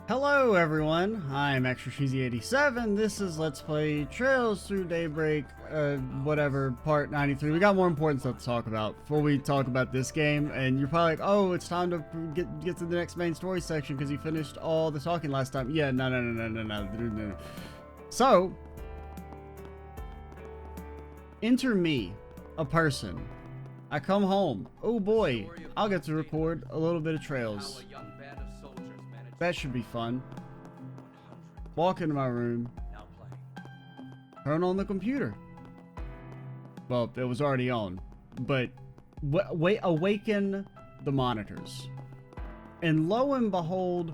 Hello everyone, I'm Extra Cheesy 87. This is Let's Play Trails Through Daybreak, whatever, part 93. We got more important stuff to talk about before we talk about this game, and you're probably like, oh, it's time to get to the next main story section because you finished all the talking last time. Yeah, no. So, enter me, a person. I come home. Oh boy, I'll get to record a little bit of Trails. That should be fun. Walk into my room. Turn on the computer. Well, it was already on. But awaken the monitors. And lo and behold,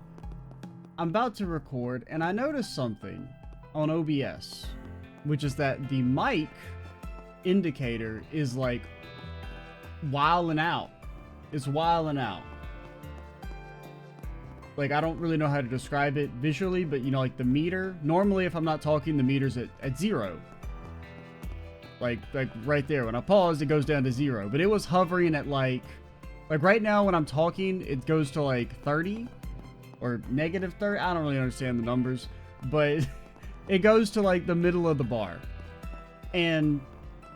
I'm about to record and I noticed something on OBS. Which is that the mic indicator is like wilding out. It's wilding out. Like, I don't really know how to describe it visually, but you know, like the meter, normally if I'm not talking, the meter's at 0. Like right there, when I pause, it goes down to 0, but it was hovering at like right now when I'm talking, it goes to like 30 or negative 30. I don't really understand the numbers, but it goes to like the middle of the bar. And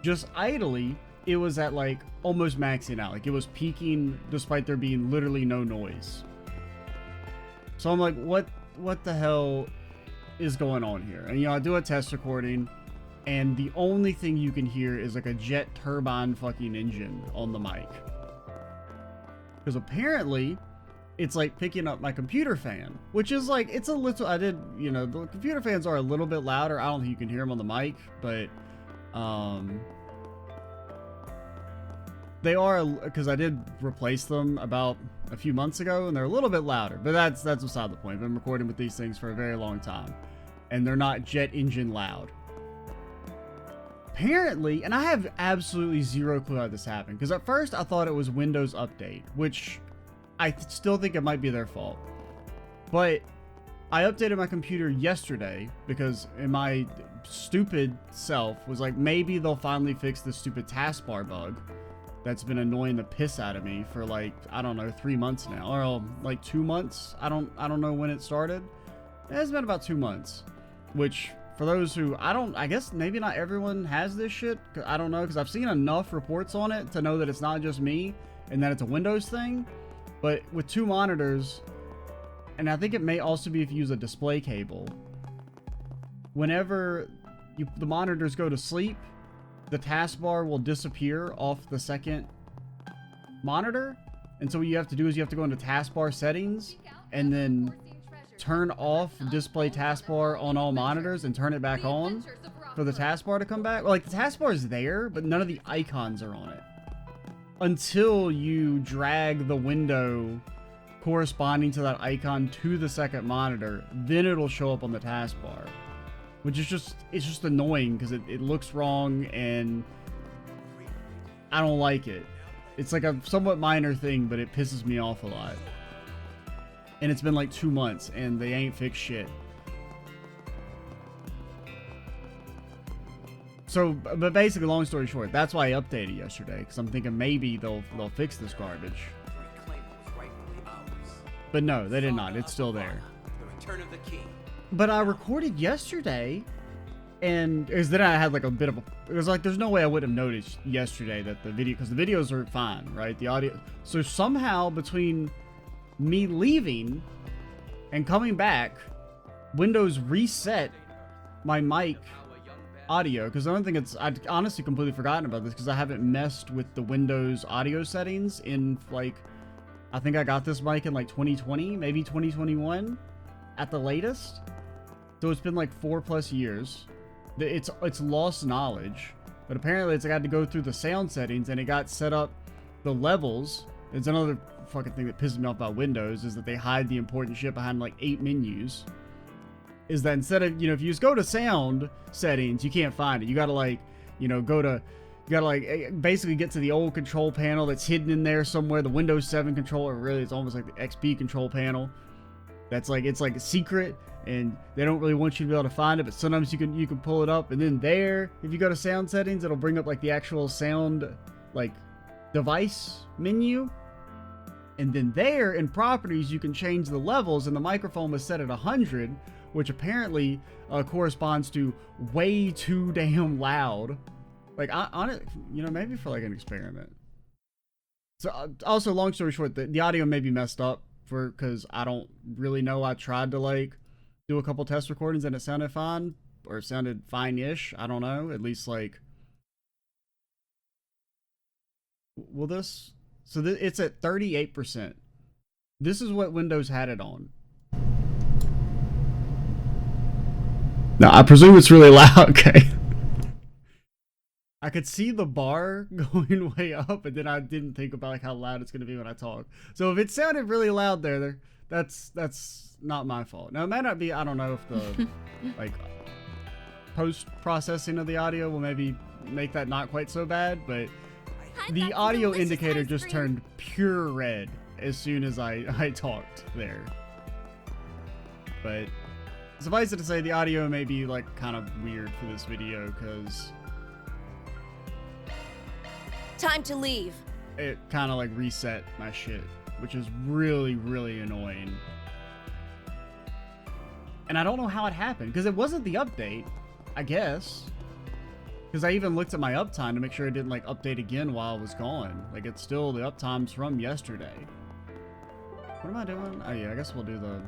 just idly, it was at like almost maxing out. Like it was peaking despite there being literally no noise. So I'm like, what the hell is going on here? And you know, I do a test recording, and the only thing you can hear is like a jet turbine fucking engine on the mic. Because apparently, it's like picking up my computer fan, which is like, it's a little, you know, the computer fans are a little bit louder. I don't think you can hear them on the mic, but, they are, because I did replace them about a few months ago, and they're a little bit louder, but that's beside the point. I've been recording with these things for a very long time, and they're not jet engine loud. Apparently, and I have absolutely zero clue how this happened, because at first I thought it was Windows Update, which I still think it might be their fault. But I updated my computer yesterday, because in my stupid self was like, maybe they'll finally fix this stupid taskbar bug that's been annoying the piss out of me for like, I don't know, 3 months now, or like 2 months. I don't know when it started. It's been about 2 months, which for those who, I guess maybe not everyone has this shit. I don't know, because I've seen enough reports on it to know that it's not just me and that it's a Windows thing. But with 2 monitors, and I think it may also be if you use a display cable, whenever the monitors go to sleep, the taskbar will disappear off the second monitor. And so what you have to do is you have to go into taskbar settings and then turn off display taskbar on all monitors and turn it back on for the taskbar to come back. Well, like the taskbar is there, but none of the icons are on it until you drag the window corresponding to that icon to the second monitor. Then it'll show up on the taskbar. Which is it's just annoying because it looks wrong and I don't like it. It's like a somewhat minor thing, but it pisses me off a lot. And it's been like 2 months and they ain't fixed shit. So, but basically, long story short, that's why I updated yesterday, because I'm thinking maybe they'll fix this garbage. But no, they did not. It's still there. The return of the king. But I recorded yesterday, and then I had like a bit of a, it was like, there's no way I would have noticed yesterday that the video, because the videos are fine, right? The audio, so somehow between me leaving and coming back, Windows reset my mic audio, because I don't think I'd honestly completely forgotten about this, because I haven't messed with the Windows audio settings in like, I think I got this mic in like 2020, maybe 2021 at the latest. So it's been like 4+ years. It's lost knowledge, but apparently it's like I had to go through the sound settings and it got set up the levels. It's another fucking thing that pisses me off about Windows is that they hide the important shit behind like 8 menus. Is that instead of, you know, if you just go to sound settings, you can't find it. You gotta like, you know, you gotta like basically get to the old control panel that's hidden in there somewhere. The Windows 7 controller, really, it's almost like the XP control panel. That's like, it's like a secret and they don't really want you to be able to find it, but sometimes you can pull it up, and then there, if you go to sound settings, it'll bring up like the actual sound like device menu. And then there in properties, you can change the levels, and the microphone was set at 100, which apparently corresponds to way too damn loud. Like, on it, you know, maybe for like an experiment. So, also, long story short, the audio may be messed up because I don't really know. I tried to like do a couple test recordings and it sounded fine, or it sounded fine-ish. I don't know. At least like, will this? So it's at 38%. This is what Windows had it on. Now, I presume it's really loud. Okay. I could see the bar going way up, and then I didn't think about like how loud it's going to be when I talk. So if it sounded really loud there, that's not my fault. Now, it might not be, I don't know if the like post-processing of the audio will maybe make that not quite so bad, but the audio indicator just turned pure red as soon as I talked there. But suffice it to say, the audio may be like kind of weird for this video because time to leave. It kind of like reset my shit, which is really, really annoying. And I don't know how it happened because it wasn't the update, I guess. Because I even looked at my uptime to make sure it didn't like update again while I was gone. Like it's still the uptime's from yesterday. What am I doing? Oh yeah, I guess we'll do the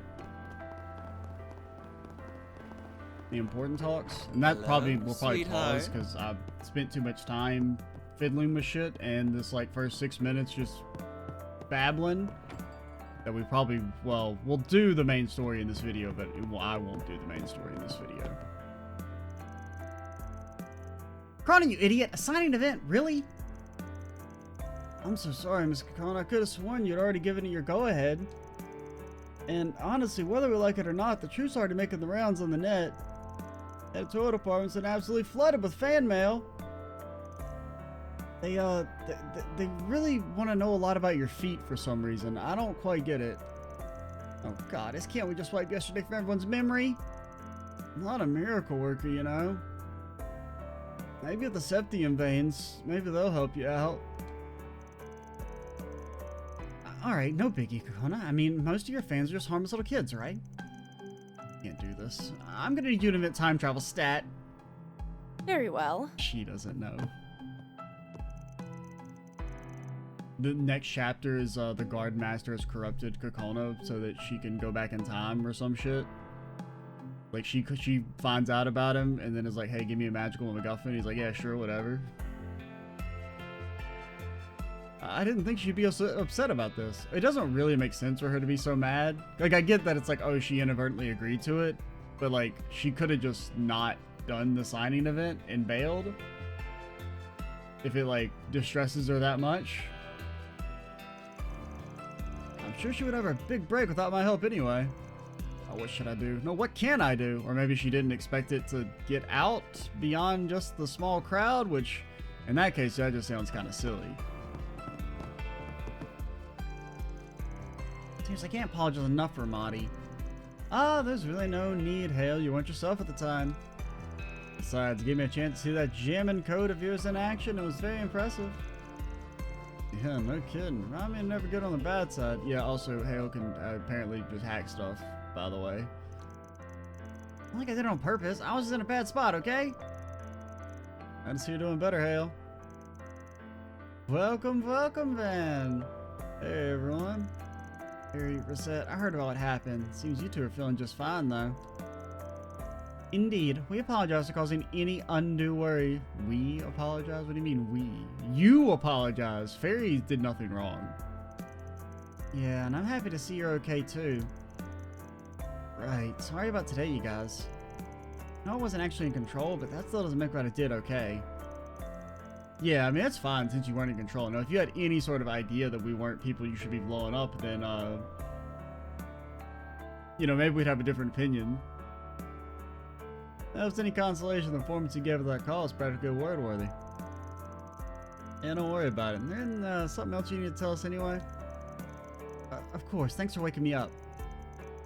important talks. And that probably will probably pause because I've spent too much time fiddling with shit and this like first 6 minutes just babbling. That we probably, well, we'll do the main story in this video, but I won't do the main story in this video. Cronin, you idiot! A signing event? Really? I'm so sorry, Miss Kakon. I could have sworn you'd already given it your go-ahead. And honestly, whether we like it or not, the truth's already making the rounds on the net. Editorial department's been absolutely flooded with fan mail. They really want to know a lot about your feet for some reason. I don't quite get it. Oh god, can't we just wipe yesterday from everyone's memory? I'm not a miracle worker, you know. Maybe at the septium veins. Maybe they'll help you out. Alright, no biggie, Kakona. I mean, most of your fans are just harmless little kids, right? Can't do this. I'm gonna need you to invent time travel stat. Very well. She doesn't know. The next chapter is the guard master has corrupted Kakona so that she can go back in time or some shit. Like she finds out about him and then is like, hey, give me a magical MacGuffin. He's like, yeah, sure, whatever. I didn't think she'd be upset about this. It doesn't really make sense for her to be so mad. Like, I get that it's like, oh, she inadvertently agreed to it, but like, she could have just not done the signing event and bailed if it like distresses her that much. I'm sure she would have a big break without my help anyway. Oh, what should I do? No, what can I do? Or maybe she didn't expect it to get out beyond just the small crowd, which in that case, that just sounds kind of silly. Seems I can't apologize enough for Marty. Ah, there's really no need, Hale. You weren't yourself at the time. Besides, it gave me a chance to see that jamming code of yours in action. It was very impressive. Yeah, no kidding. I mean, never good on the bad side. Yeah, also, Hale can apparently just hack stuff, by the way. I don't think I did it on purpose. I was just in a bad spot, okay? I just see you're doing better, Hale. Welcome, welcome, Van. Hey, everyone. Harry, Rosette, I heard about what happened. Seems you two are feeling just fine, though. Indeed. We apologize for causing any undue worry. We apologize? What do you mean, we? You apologize. Fairies did nothing wrong. Yeah, and I'm happy to see you're okay, too. Right. Sorry about today, you guys. I know I wasn't actually in control, but that still doesn't make what I did okay. Yeah, I mean, that's fine since you weren't in control. Now, if you had any sort of idea that we weren't people you should be blowing up, then, you know, maybe we'd have a different opinion. If there's any consolation, the performance you gave at that call is practically word-worthy. Yeah, don't worry about it. And then, something else you need to tell us anyway? Of course, thanks for waking me up.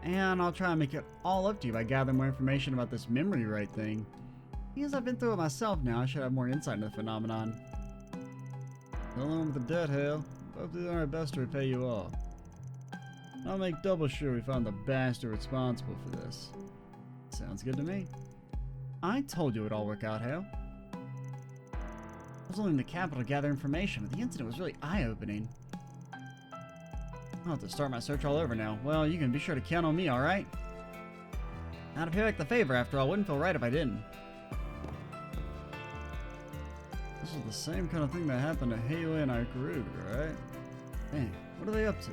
And I'll try and make it all up to you by gathering more information about this memory right thing. Because I've been through it myself now, I should have more insight into the phenomenon. Along with the debt, Hale. Both doing our best to repay you all. I'll make double sure we found the bastard responsible for this. Sounds good to me. I told you it'd all work out, Hale. I was only in the capital to gather information, but the incident was really eye-opening. I'll have to start my search all over now. Well, you can be sure to count on me, alright? Now to pay back the favor, after all, wouldn't feel right if I didn't. This is the same kind of thing that happened to Haley and Ikaruga, right? Man, what are they up to?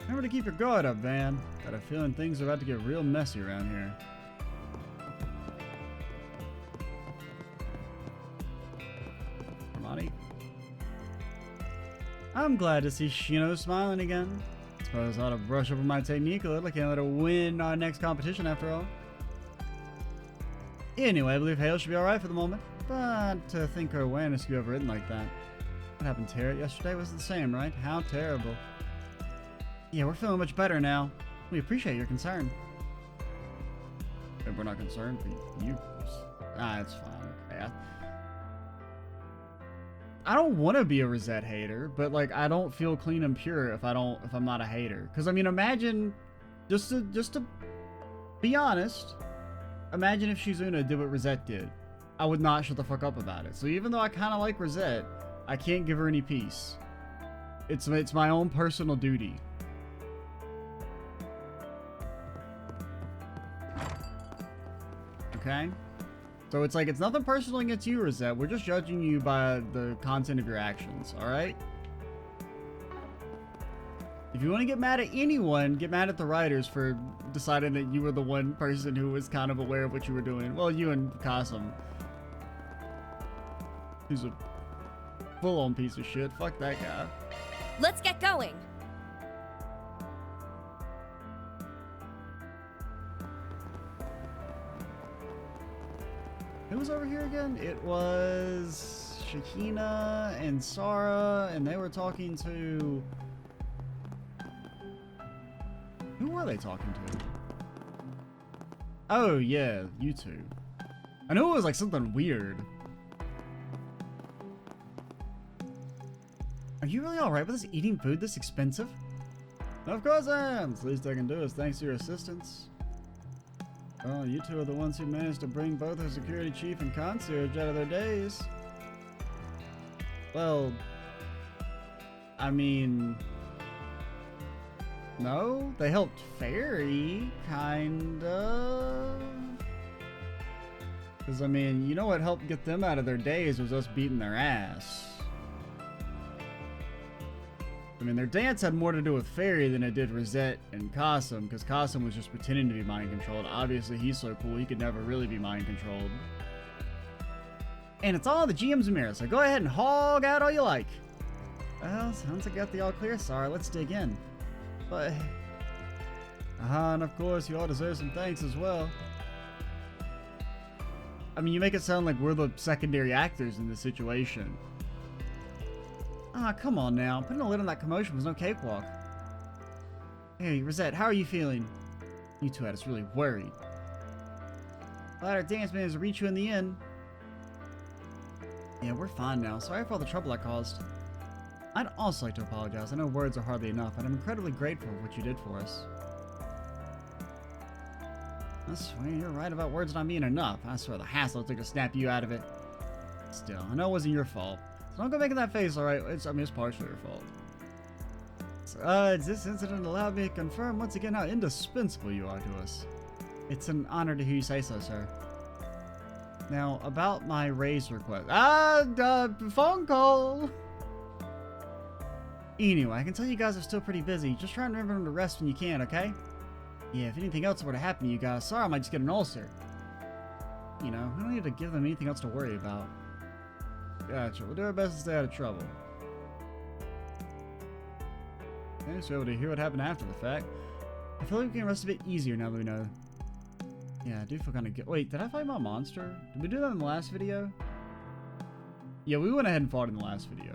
Remember to keep your guard up, Van. Got a feeling things are about to get real messy around here. Money. I'm glad to see Shino smiling again. Suppose I ought to brush up on my technique a little. I can't let her win our next competition after all. Anyway, I believe Hale should be alright for the moment. But to think her awareness could be overridden like that. What happened to her yesterday was the same, right? How terrible. Yeah, we're feeling much better now. We appreciate your concern. We're not concerned for you. Ah, it's fine. Okay. I don't want to be a Rosette hater, but like I don't feel clean and pure if I'm not a hater. Because I mean, imagine just to be honest, imagine if Shizuna did what Rosette did. I would not shut the fuck up about it. So even though I kind of like Rosette, I can't give her any peace. It's my own personal duty. Okay? So it's like, it's nothing personal against you, Rosette. We're just judging you by the content of your actions, alright? If you want to get mad at anyone, get mad at the writers for deciding that you were the one person who was kind of aware of what you were doing. Well, you and Kasum. He's a full-on piece of shit. Fuck that guy. Let's get going. Who was over here again? It was Shakina and Sarah, and they were talking to... Who were they talking to? Oh, yeah, you two. I knew it was like something weird. Are you really alright with us eating food this expensive? Of course I am. It's the least I can do is thanks to your assistance. Oh, you two are the ones who managed to bring both our security chief and concierge out of their days. Well, I mean... No, they helped Fairy, kind of. Because, I mean, you know what helped get them out of their days was us beating their ass. I mean, their dance had more to do with Fairy than it did Rosette and Kasum, because Kasum was just pretending to be mind controlled. Obviously, he's so cool, he could never really be mind controlled. And it's all the GM's mirror, so go ahead and hog out all you like. Well, sounds like I got the all clear, Sarah. Let's dig in. But... and of course, you all deserve some thanks as well. I mean, you make it sound like we're the secondary actors in this situation. Ah, come on now. Putting a lid on that commotion was no cakewalk. Hey, Rosette, how are you feeling? You two had us really worried. Glad our dance managed to reach you in the end. Yeah, we're fine now. Sorry for all the trouble I caused. I'd also like to apologize. I know words are hardly enough, and I'm incredibly grateful for what you did for us. I swear, you're right about words not being enough. I swear the hassle it took to snap you out of it. Still, I know it wasn't your fault. So don't go making that face, alright? I mean, it's partially your fault. So, this incident allowed me to confirm once again how indispensable you are to us. It's an honor to hear you say so, sir. Now, about my raise request. Phone call! Anyway, I can tell you guys are still pretty busy. Just try and remember to rest when you can, okay? Yeah, if anything else were to happen to you guys, sorry, I might just get an ulcer. You know, we don't need to give them anything else to worry about. Gotcha. We'll do our best to stay out of trouble. Okay, so we're able to hear what happened after the fact. I feel like we can rest a bit easier now that we know. Yeah, I do feel kind of good. Wait, did I fight my monster? Did we do that in the last video? Yeah, we went ahead and fought in the last video.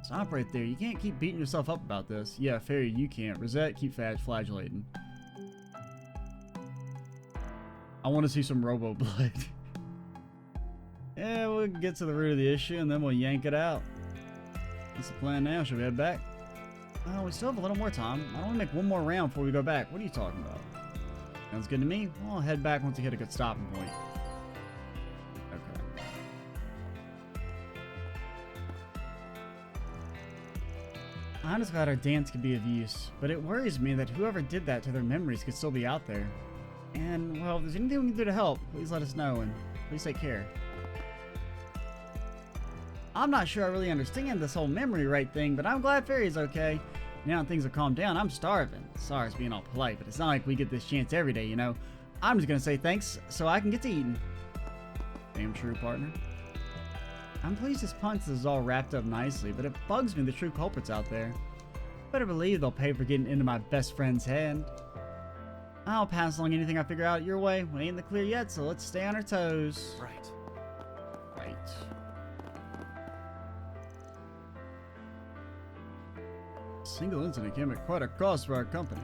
Stop right there. You can't keep beating yourself up about this. Yeah, Fairy, you can't. Rosette, keep flagellating. I want to see some Robo Blood. Yeah, we'll get to the root of the issue and then we'll yank it out. What's the plan now? Should we head back? Oh, we still have a little more time. I want to make one more round before we go back. What are you talking about? Sounds good to me. Well, I'll head back once we hit a good stopping point. Okay. I'm just glad our dance could be of use, but it worries me that whoever did that to their memories could still be out there. And, well, if there's anything we can do to help, please let us know, and please take care. I'm not sure I really understand this whole memory right thing, but I'm glad Fairy's okay. Now that things have calmed down, I'm starving. Sorry it's being all polite, but it's not like we get this chance every day, you know? I'm just gonna say thanks so I can get to eating. Damn true, partner. I'm pleased this punch is all wrapped up nicely, but it bugs me the true culprit's out there. Better believe they'll pay for getting into my best friend's hand. I'll pass along anything I figure out your way. We ain't in the clear yet, so let's stay on our toes. Right. Right. Single incident came at quite a cost for our company.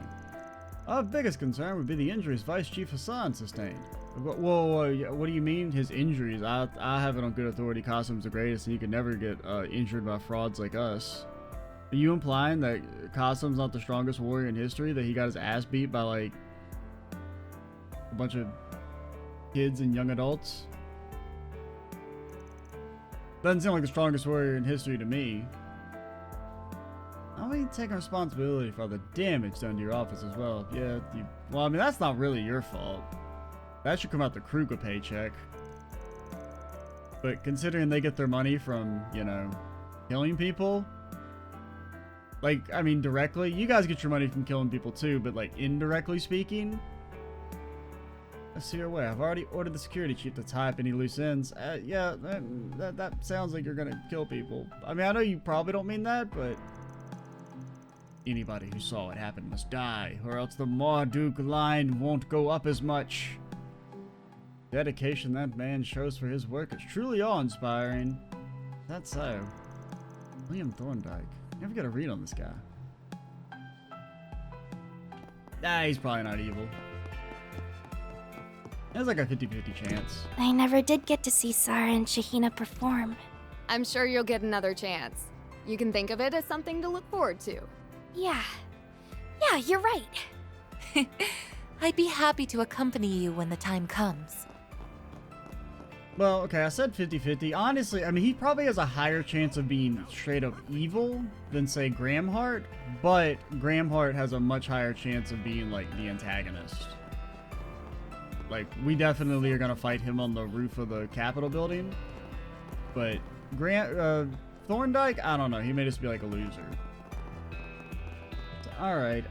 Our biggest concern would be the injuries Vice Chief Hassan sustained. Whoa, what do you mean his injuries? I have it on good authority Qasim's the greatest and he could never get injured by frauds like us. Are you implying that Qasim's not the strongest warrior in history? That he got his ass beat by like a bunch of kids and young adults? Doesn't seem like the strongest warrior in history to me. I mean, taking responsibility for all the damage done to your office as well. Yeah, well, I mean, that's not really your fault. That should come out the Kruger paycheck. But considering they get their money from, you know, killing people, like, I mean, directly, you guys get your money from killing people too, but like, indirectly speaking, let's see your way. I've already ordered the security chief to tie up any loose ends. Yeah, that sounds like you're gonna kill people. I mean, I know you probably don't mean that, but anybody who saw it happen must die, or else the Marduk line won't go up as much. Dedication that man shows for his work is truly awe-inspiring. That's so. William Thorndike. Never get a read on this guy. Nah, he's probably not evil. There's like a 50-50 chance. I never did get to see Sarah and Shahina perform. I'm sure you'll get another chance. You can think of it as something to look forward to. Yeah, you're right. I'd be happy to accompany you when the time comes. Well, okay, I said 50-50. Honestly, I mean, he probably has a higher chance of being straight up evil than, say, Gramhart, but Gramhart has a much higher chance of being, like, the antagonist. Like, we definitely are gonna fight him on the roof of the Capitol building, but Thorndike, I don't know, he may just be, like, a loser. So, alright,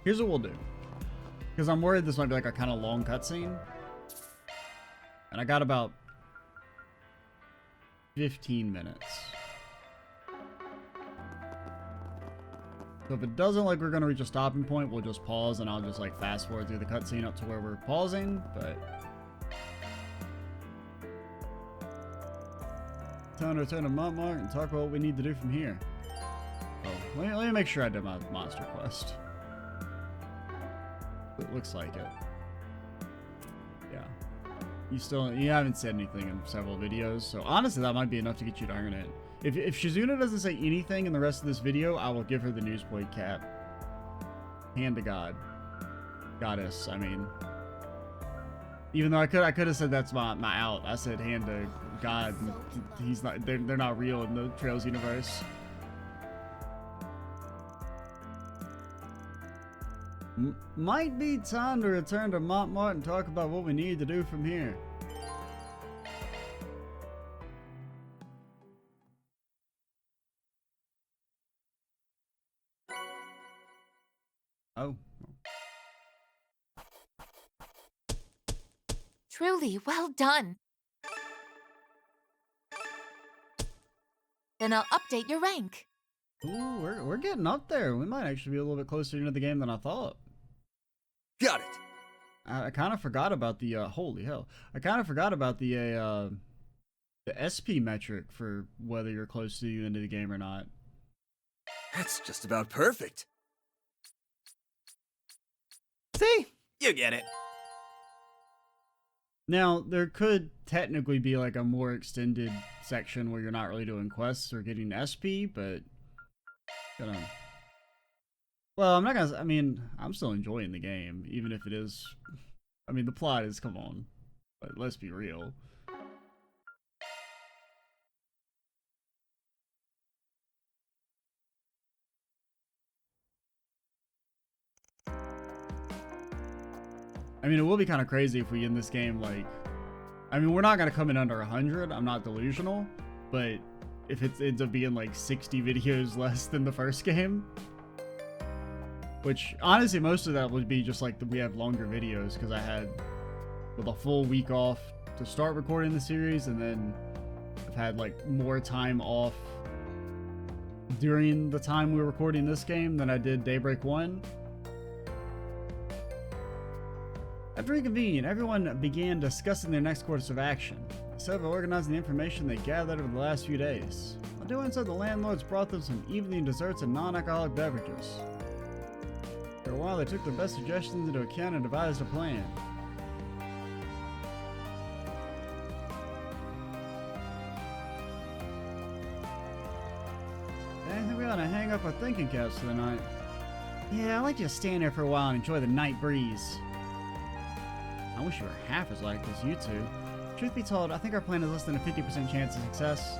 here's what we'll do. Because I'm worried this might be like a kind of long cutscene. And I got about 15 minutes. So if it doesn't look like we're going to reach a stopping point, we'll just pause and I'll just like fast forward through the cutscene up to where we're pausing. But time to return to Montmartre and talk about what we need to do from here. Oh, let me make sure I did my monster quest. It looks like it. Yeah. You haven't said anything in several videos, so honestly that might be enough to get you to earn it. If Shizuna doesn't say anything in the rest of this video, I will give her the newsplate cap. Hand to God. Goddess, I mean. Even though I could have said that's my out. I said hand to God. He's not they're not real in the Trails universe. Might be time to return to Montmartre and talk about what we need to do from here. Oh. Truly, well done. Then I'll update your rank. Ooh, we're getting up there. We might actually be a little bit closer into the game than I thought. Got it. I kind of forgot about the holy hell. I kind of forgot about the SP metric for whether you're close to the end of the game or not. That's just about perfect. See? You get it. Now, there could technically be like a more extended section where you're not really doing quests or getting SP, but well, I'm not gonna. I mean, I'm still enjoying the game, even if it is. I mean, the plot is, come on, but let's be real. I mean, it will be kind of crazy if we end this game like. I mean, we're not gonna come in under 100. I'm not delusional, but if it ends up being like 60 videos less than the first game, which honestly most of that would be just like we have longer videos because I had with a full week off to start recording the series, and then I've had like more time off during the time we were recording this game than I did Daybreak 1. After reconvening, everyone began discussing their next course of action. Instead of organizing the information they gathered over the last few days. While doing so, the landlords brought them some evening desserts and non-alcoholic beverages. For a while, they took their best suggestions into account and devised a plan. I think we ought to hang up our thinking caps for the night. Yeah, I'd like to just stand there for a while and enjoy the night breeze. I wish you were half as likely as you two. Truth be told, I think our plan is less than a 50% chance of success.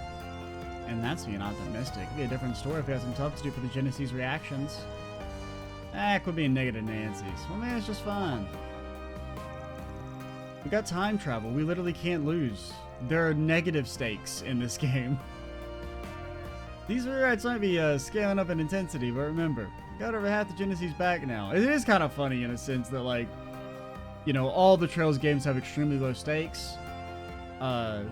And that's being optimistic. It'd be a different story if we had some tough to do for the Genesee's reactions. Quit being negative Nancy's. Well, man, it's just fun. We got time travel. We literally can't lose. There are negative stakes in this game. These rewrites might be scaling up in intensity, but remember, we got over half the Genesee's back now. It is kind of funny in a sense that, like, you know, all the Trails games have extremely low stakes. Like,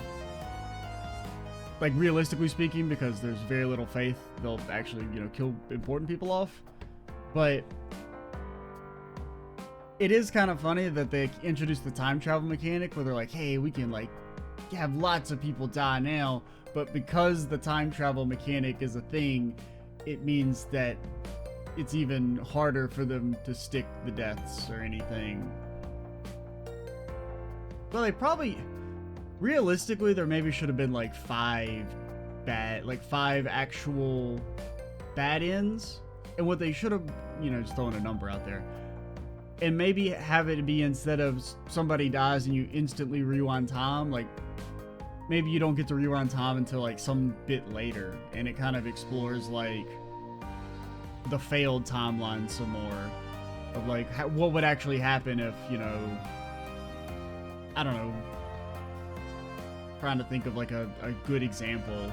realistically speaking, because there's very little faith they'll actually, you know, kill important people off. But it is kind of funny that they introduced the time travel mechanic where they're like, hey, we can, like, have lots of people die now. But because the time travel mechanic is a thing, it means that it's even harder for them to stick the deaths or anything. Well, they probably, realistically, there maybe should have been like five actual bad ends. And what they should have, you know, just throwing a number out there. And maybe have it be instead of somebody dies and you instantly rewind time, like maybe you don't get to rewind time until like some bit later. And it kind of explores like the failed timeline some more. Of like what would actually happen if, you know, I don't know, trying to think of like a good example.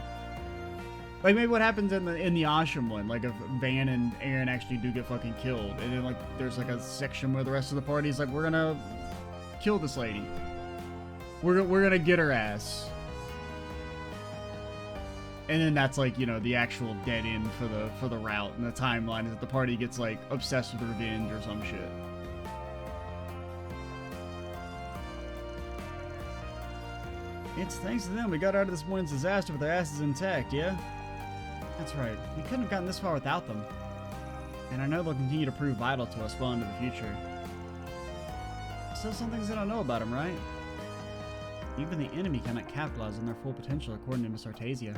Like maybe what happens in the Ashram one, like if Van and Aaron actually do get fucking killed, and then like there's like a section where the rest of the party's like, we're gonna kill this lady. We're gonna get her ass. And then that's like, you know, the actual dead end for the route, and the timeline is that the party gets like obsessed with revenge or some shit. It's thanks to them we got out of this morning's disaster with our asses intact, yeah? That's right. We couldn't have gotten this far without them. And I know they'll continue to prove vital to us well into the future. Still some things I don't know about them, right? Even the enemy cannot capitalize on their full potential according to Miss Artesia.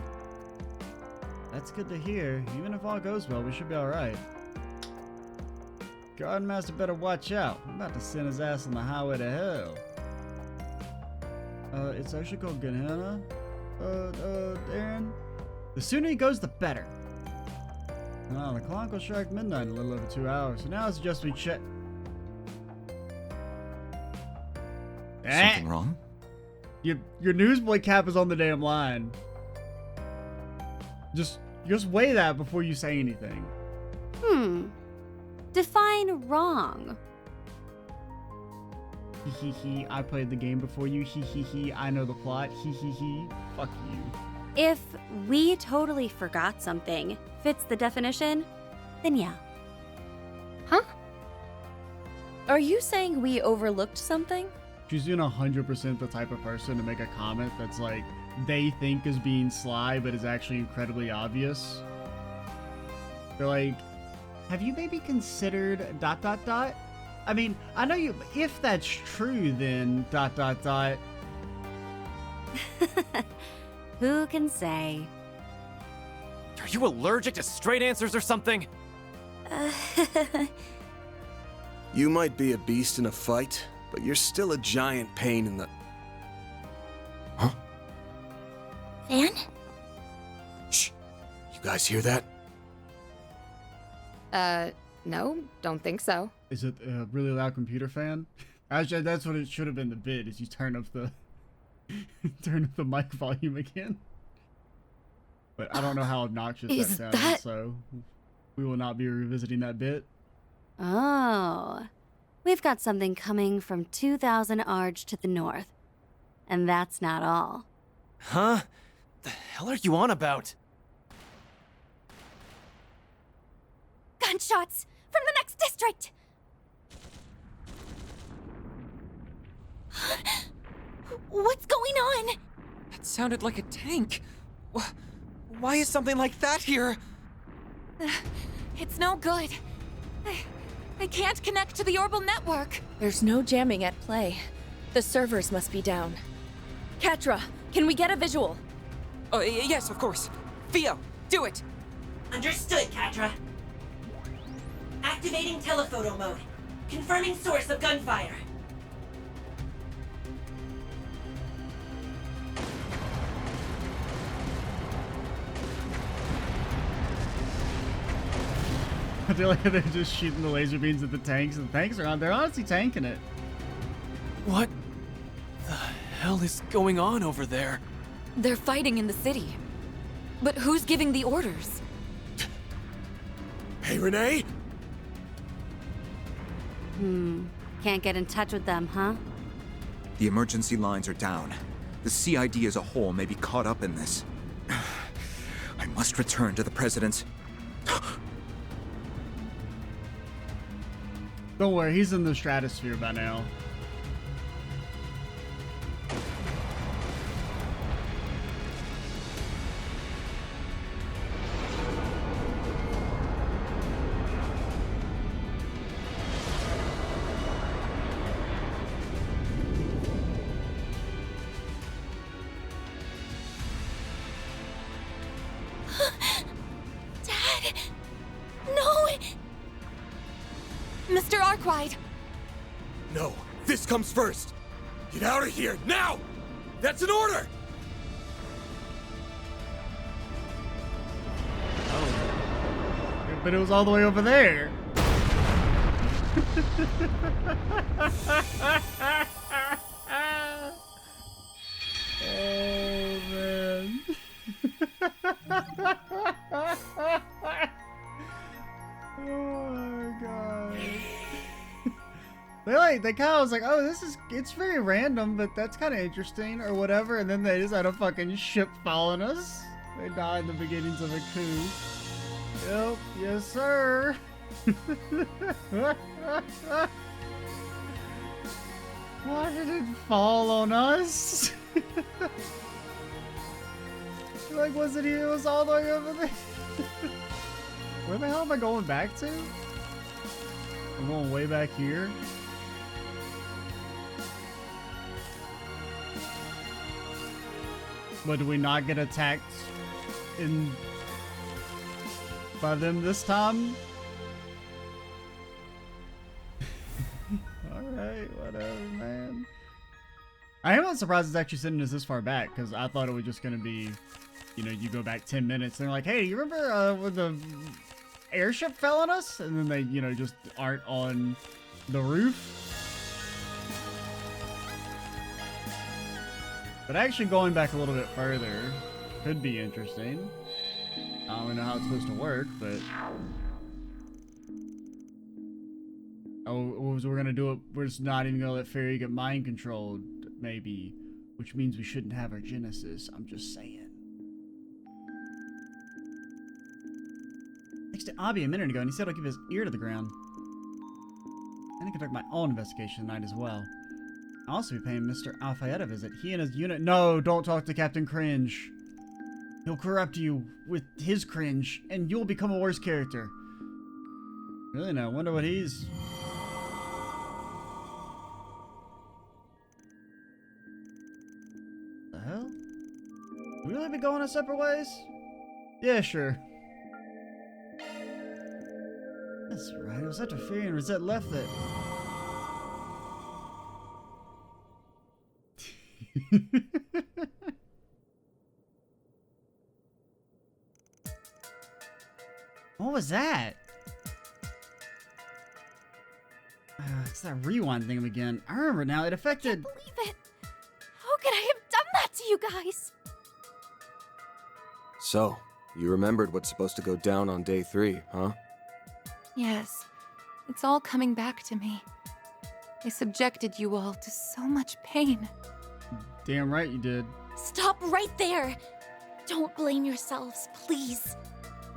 That's good to hear. Even if all goes well, we should be alright. Garden Master better watch out. I'm about to send his ass on the highway to hell. It's actually called Gehenna. Aaron? The sooner he goes, the better. The clock will strike midnight in a little over 2 hours, so now it's just we check. Something wrong? Your newsboy cap is on the damn line. Just weigh that before you say anything. Define wrong. Hee hee hee, I played the game before you. Hee hee hee, I know the plot. Hee hee hee, fuck you. If we totally forgot something fits the definition, then yeah. Huh? Are you saying we overlooked something? She's doing 100% the type of person to make a comment that's like, they think is being sly, but is actually incredibly obvious. They're like, have you maybe considered ... I mean, I know you. If that's true, then ... Who can say? Are you allergic to straight answers or something? You might be a beast in a fight, but you're still a giant pain in the... Huh? Fan? Shh. You guys hear that? No, don't think so. Is it a really loud computer fan? Actually, that's what it should have been. The bid is you turn up the mic volume again. But I don't know how obnoxious Is that that- sounded, so we will not be revisiting that bit. Oh. We've got something coming from 2,000 Arj to the north. And that's not all. Huh? The hell are you on about? Gunshots from the next district! What's going on? That sounded like a tank. Why is something like that here? It's no good. I can't connect to the orbital network. There's no jamming at play. The servers must be down. Katra, can we get a visual? Oh, yes, of course. Theo, do it! Understood, Katra. Activating telephoto mode. Confirming source of gunfire. I feel like they're just shooting the laser beams at the tanks, and the tanks are on. They're honestly tanking it. What the hell is going on over there? They're fighting in the city. But who's giving the orders? Hey, Renee? Can't get in touch with them, huh? The emergency lines are down. The CID as a whole may be caught up in this. I must return to the President's... Don't worry, he's in the stratosphere by now. Dad! No! Mr. Arkwright! No, this comes first. Get out of here, now! That's an order! Oh. But it was all the way over there. Oh, man. Oh my god. They kind of was like, oh, it's very random, but that's kind of interesting or whatever. And then they just had a fucking ship following us. They died in the beginnings of a coup. Yep, yes sir. Why did it fall on us? Like, was it here? It was all the way over there. Where the hell am I going back to? I'm going way back here. But do we not get attacked by them this time? Alright, whatever, man. I am not surprised it's actually sending us this far back, because I thought it was just going to be, you know, you go back 10 minutes and they're like, hey, you remember when the airship fell on us? And then they, you know, just aren't on the roof. But actually going back a little bit further could be interesting. I don't know how it's supposed to work, but... Oh, so we're gonna do it. We're just not even gonna let Fairy get mind controlled, maybe. Which means we shouldn't have our Genesis. I'm just saying. Next to Abby a minute ago, and he said I'll keep his ear to the ground. And I conduct my own investigation tonight as well. I'll also be paying Mr. Alfayette a visit. He and his unit... No, don't talk to Captain Cringe. He'll corrupt you with his cringe, and you'll become a worse character. Really now, wonder what he's... we really be going our separate ways? Yeah, sure. That's right, it was after Fury and Rosette left that. What was that? It's that rewind thing again. I remember now, it affected... I can't believe it! How could I have done that to you guys? So, you remembered what's supposed to go down on day 3, huh? Yes. It's all coming back to me. I subjected you all to so much pain. Damn right you did. Stop right there! Don't blame yourselves, please.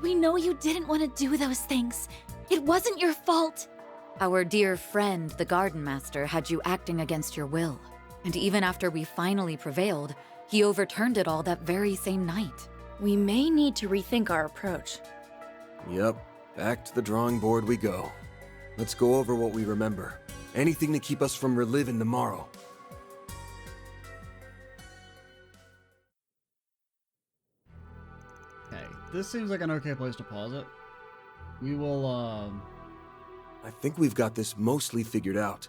We know you didn't want to do those things. It wasn't your fault. Our dear friend, the Garden Master, had you acting against your will. And even after we finally prevailed, he overturned it all that very same night. We may need to rethink our approach. Yep, back to the drawing board we go. Let's go over what we remember. Anything to keep us from reliving tomorrow. Okay, this seems like an okay place to pause it. We will, I think we've got this mostly figured out.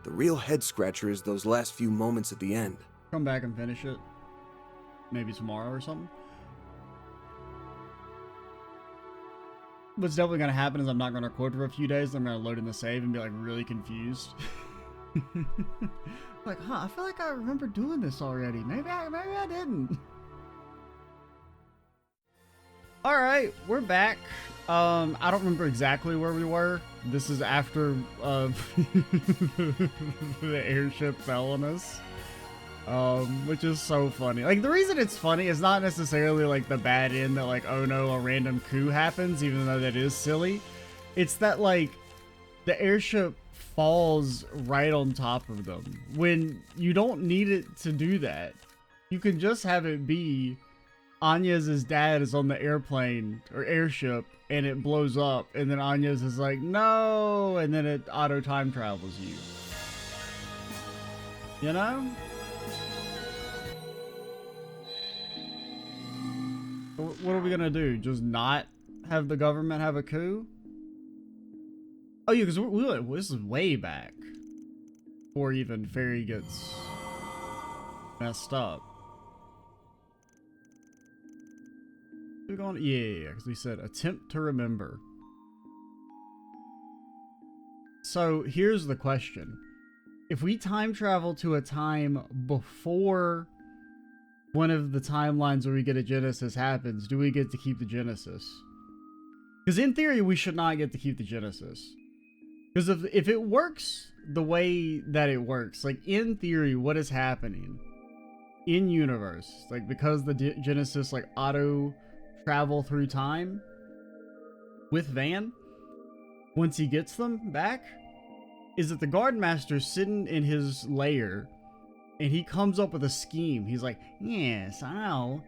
The real head-scratcher is those last few moments at the end. come back and finish it. Maybe tomorrow or something. What's definitely going to happen is I'm not going to record for a few days. I'm going to load in the save and be like really confused. Like, I feel like I remember doing this already. Maybe I didn't. All right, we're back. I don't remember exactly where we were. This is after the airship fell on us, which is so funny. Like, the reason it's funny is not necessarily like the bad end that like, oh no, a random coup happens, even though that is silly. It's that like the airship falls right on top of them when you don't need it to do that. You can just have it be Anya's dad is on the airplane or airship and it blows up, and then Anya's is like, no, and then it auto time travels you. You know? What are we gonna do? Just not have the government have a coup? Oh yeah, because this is way back before even Fairy gets messed up. We're going, yeah, because we said attempt to remember. So here's the question: if we time travel to a time before one of the timelines where we get a Genesis happens, do we get to keep the Genesis? Because in theory, we should not get to keep the Genesis. Because if it works the way that it works, like in theory, what is happening in universe, like because the Genesis like auto travel through time with Van, once he gets them back, is that the Guard Master's sitting in his lair and he comes up with a scheme. He's like, yes, I'll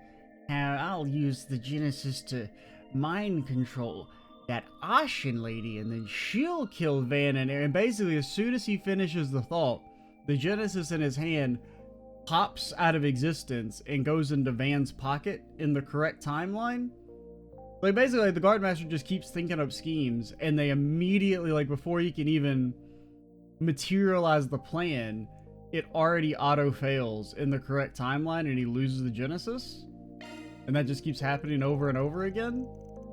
use the Genesis to mind control that Ashen lady, and then she'll kill Van and Air. And basically, as soon as he finishes the thought, the Genesis in his hand pops out of existence and goes into Van's pocket in the correct timeline. Like, basically, the Guardmaster just keeps thinking up schemes, and they immediately, like, before he can even materialize the plan, it already auto fails in the correct timeline, and he loses the Genesis. And that just keeps happening over and over again.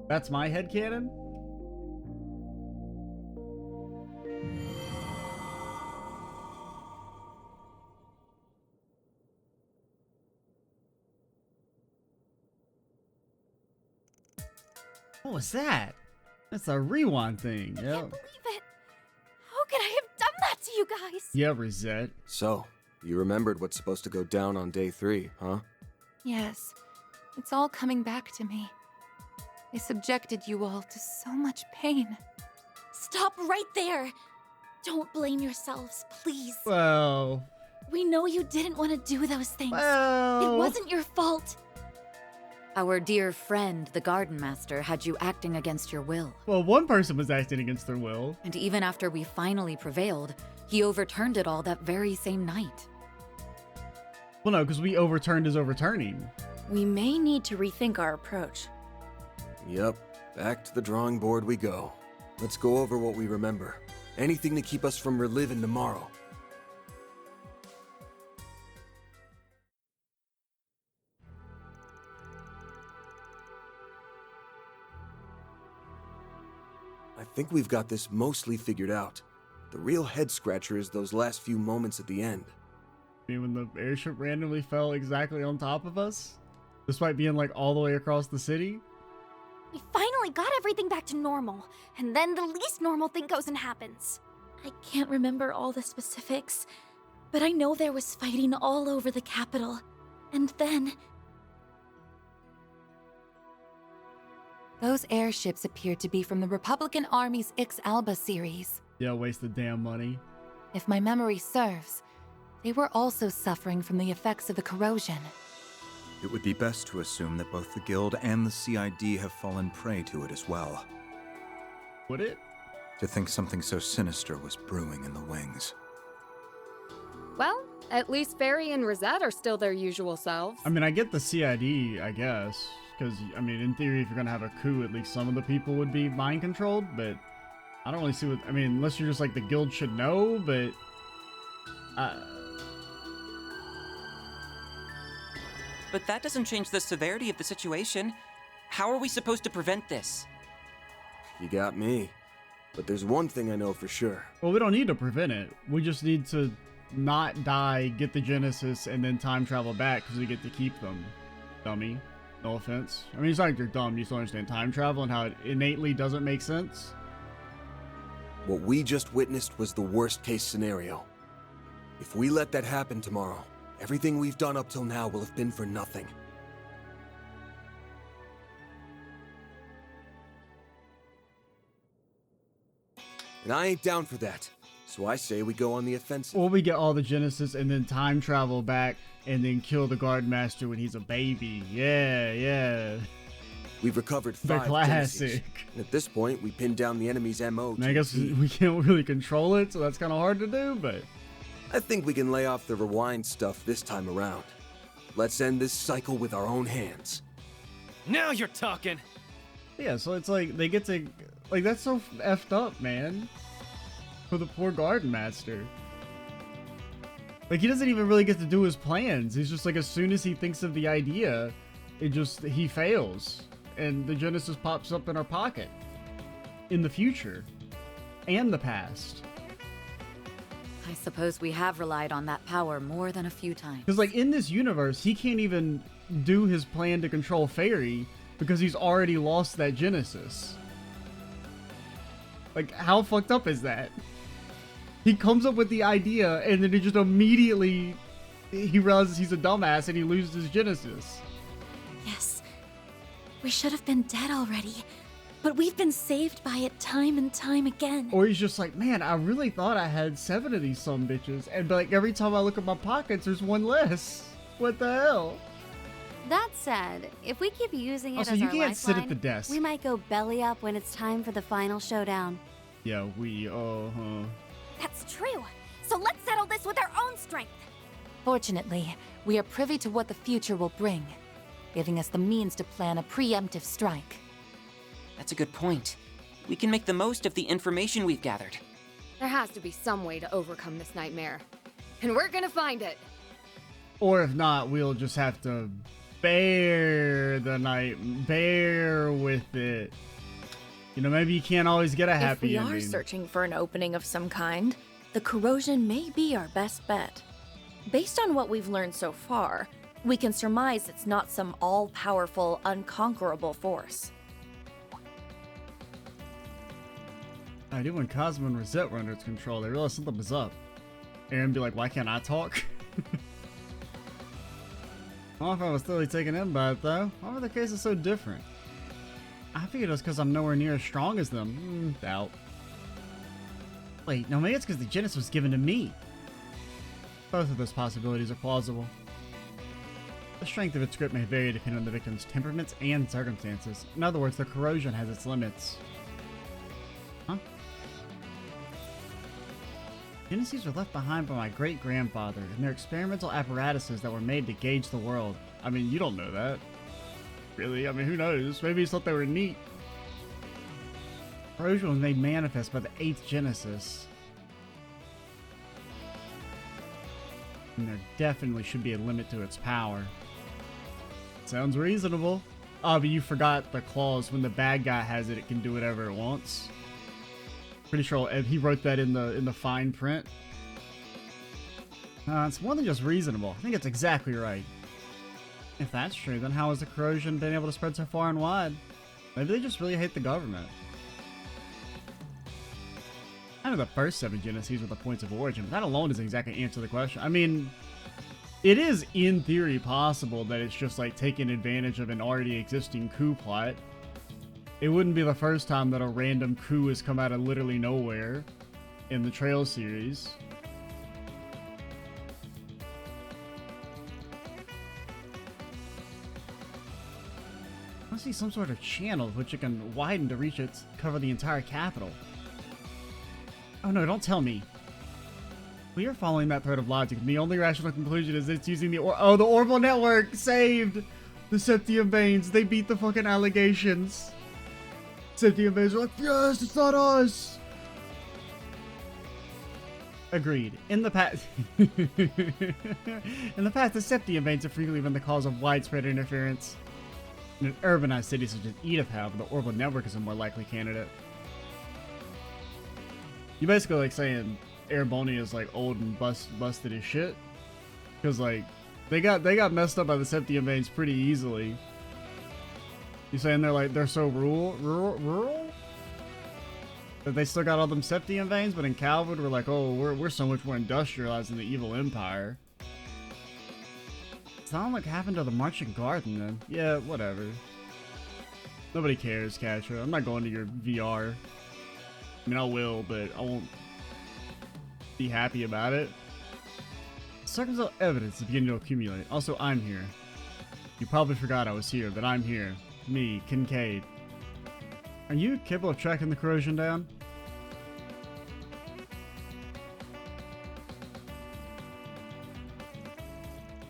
That's my headcanon. What was that? That's a rewind thing. I can't believe it. How could I have done that to you guys? Yeah, Rosette. So, you remembered what's supposed to go down on day 3, huh? Yes. It's all coming back to me. I subjected you all to so much pain. Stop right there. Don't blame yourselves, please. Well... we know you didn't want to do those things. Well... it wasn't your fault. Our dear friend, the Garden Master, had you acting against your will. Well, one person was acting against their will. And even after we finally prevailed, he overturned it all that very same night. Well, no, because we overturned his overturning. We may need to rethink our approach. Yep, back to the drawing board we go. Let's go over what we remember. Anything to keep us from reliving tomorrow. I think we've got this mostly figured out. The real head-scratcher is those last few moments at the end. I mean, when the airship randomly fell exactly on top of us? Despite being, like, all the way across the city? We finally got everything back to normal, and then the least normal thing goes and happens. I can't remember all the specifics, but I know there was fighting all over the capital. And then... Those airships appeared to be from the Republican Army's Ix Alba series. Yeah, waste the damn money. If my memory serves, they were also suffering from the effects of the corrosion. It would be best to assume that both the Guild and the CID have fallen prey to it as well. Would it? To think something so sinister was brewing in the wings. Well, at least Fairy and Rosette are still their usual selves. I mean, I get the CID, I guess. Because, I mean, in theory, if you're going to have a coup, at least some of the people would be mind-controlled, but I don't really see what... I mean, unless you're just like, the Guild should know, but... But that doesn't change the severity of the situation. How are we supposed to prevent this? You got me. But there's one thing I know for sure. Well, we don't need to prevent it. We just need to not die, get the Genesis, and then time travel back, because we get to keep them. Dummy. No offense. I mean, it's not like you're dumb. You still understand time travel and how it innately doesn't make sense. What we just witnessed was the worst-case scenario. If we let that happen tomorrow, everything we've done up till now will have been for nothing. And I ain't down for that. So I say we go on the offensive. Or we get all the Genesis and then time travel back and then kill the Guard Master when he's a baby. Yeah, yeah. We've recovered The 5 classic. Genesis. And at this point, we pinned down the enemy's MO. And I guess we can't really control it, so that's kind of hard to do, but... I think we can lay off the rewind stuff this time around. Let's end this cycle with our own hands. Now you're talking! Yeah, so it's like, they get to... Like, that's so effed up, man. For the poor Garden Master. Like, he doesn't even really get to do his plans. He's just like, as soon as he thinks of the idea, he fails. And the Genesis pops up in our pocket. In the future. And the past. I suppose we have relied on that power more than a few times. Because, like, in this universe, he can't even do his plan to control Fairy because he's already lost that Genesis. Like, how fucked up is that? He comes up with the idea, and then he just immediately... He realizes he's a dumbass, and he loses his Genesis. Yes. We should have been dead already. But we've been saved by it time and time again. Or he's just like, man, I really thought I had 7 of these sumbitches. And, like, every time I look at my pockets, there's one less. What the hell? That said, if we keep using it Also, as you our can't sit lifeline, at the desk. we might go belly up when it's time for the final showdown. Yeah, That's true. So let's settle this with our own strength. Fortunately, we are privy to what the future will bring, giving us the means to plan a preemptive strike. That's a good point. We can make the most of the information we've gathered. There has to be some way to overcome this nightmare. And we're gonna find it. Or if not, we'll just have to bear with it. You know, maybe you can't always get a happy ending. If we are searching for an opening of some kind, the corrosion may be our best bet. Based on what we've learned so far, we can surmise it's not some all-powerful, unconquerable force. I do when Cosmo and Rosette were under its control, they realized something was up. Aaron be like, why can't I talk? I don't know if I was totally taken in by it, though. Why were the cases so different? I figured it was because I'm nowhere near as strong as them. Doubt. Wait, no, maybe it's because the Genesis was given to me. Both of those possibilities are plausible. The strength of its grip may vary depending on the victim's temperaments and circumstances. In other words, the corrosion has its limits. Huh? Genesis were left behind by my great-grandfather and their experimental apparatuses that were made to gauge the world. I mean, you don't know that. Really? I mean, who knows? Maybe he thought they were neat. Corrosion was made manifest by the 8th Genesis. And there definitely should be a limit to its power. Sounds reasonable. Oh, but you forgot the clause. When the bad guy has it, it can do whatever it wants. Pretty sure he wrote that in the fine print. It's more than just reasonable. I think it's exactly right. If that's true, then how has the corrosion been able to spread so far and wide? Maybe they just really hate the government. I know the first 7 Genesis were the points of origin, but that alone doesn't exactly answer the question. I mean, it is in theory possible that it's just like taking advantage of an already existing coup plot. It wouldn't be the first time that a random coup has come out of literally nowhere in the Trail series. I see some sort of channel which it can widen to reach its cover the entire capital. Oh no, don't tell me. We are following that thread of logic. The only rational conclusion is it's using the the orbital network saved the Septium Veins. They beat the fucking allegations. Septium Veins are like, yes, it's not us. Agreed. In the past, the Septium Veins have frequently been the cause of widespread interference in an urbanized city such as Edith, however, the orbital network is a more likely candidate. You basically like saying Airbonia is like old and busted as shit, because like they got messed up by the Septium Veins pretty easily. You saying they're so rural that they still got all them Septium Veins, but in Calvard we're like, oh, we're so much more industrialized than the evil empire. Sound like happened to the Marching Garden then? Yeah, whatever. Nobody cares, Catra. I'm not going to your VR. I mean, I will, but I won't be happy about it. Circumstantial evidence is beginning to accumulate. Also, I'm here. You probably forgot I was here, but I'm here. Me, Kincaid. Are you capable of tracking the corrosion down?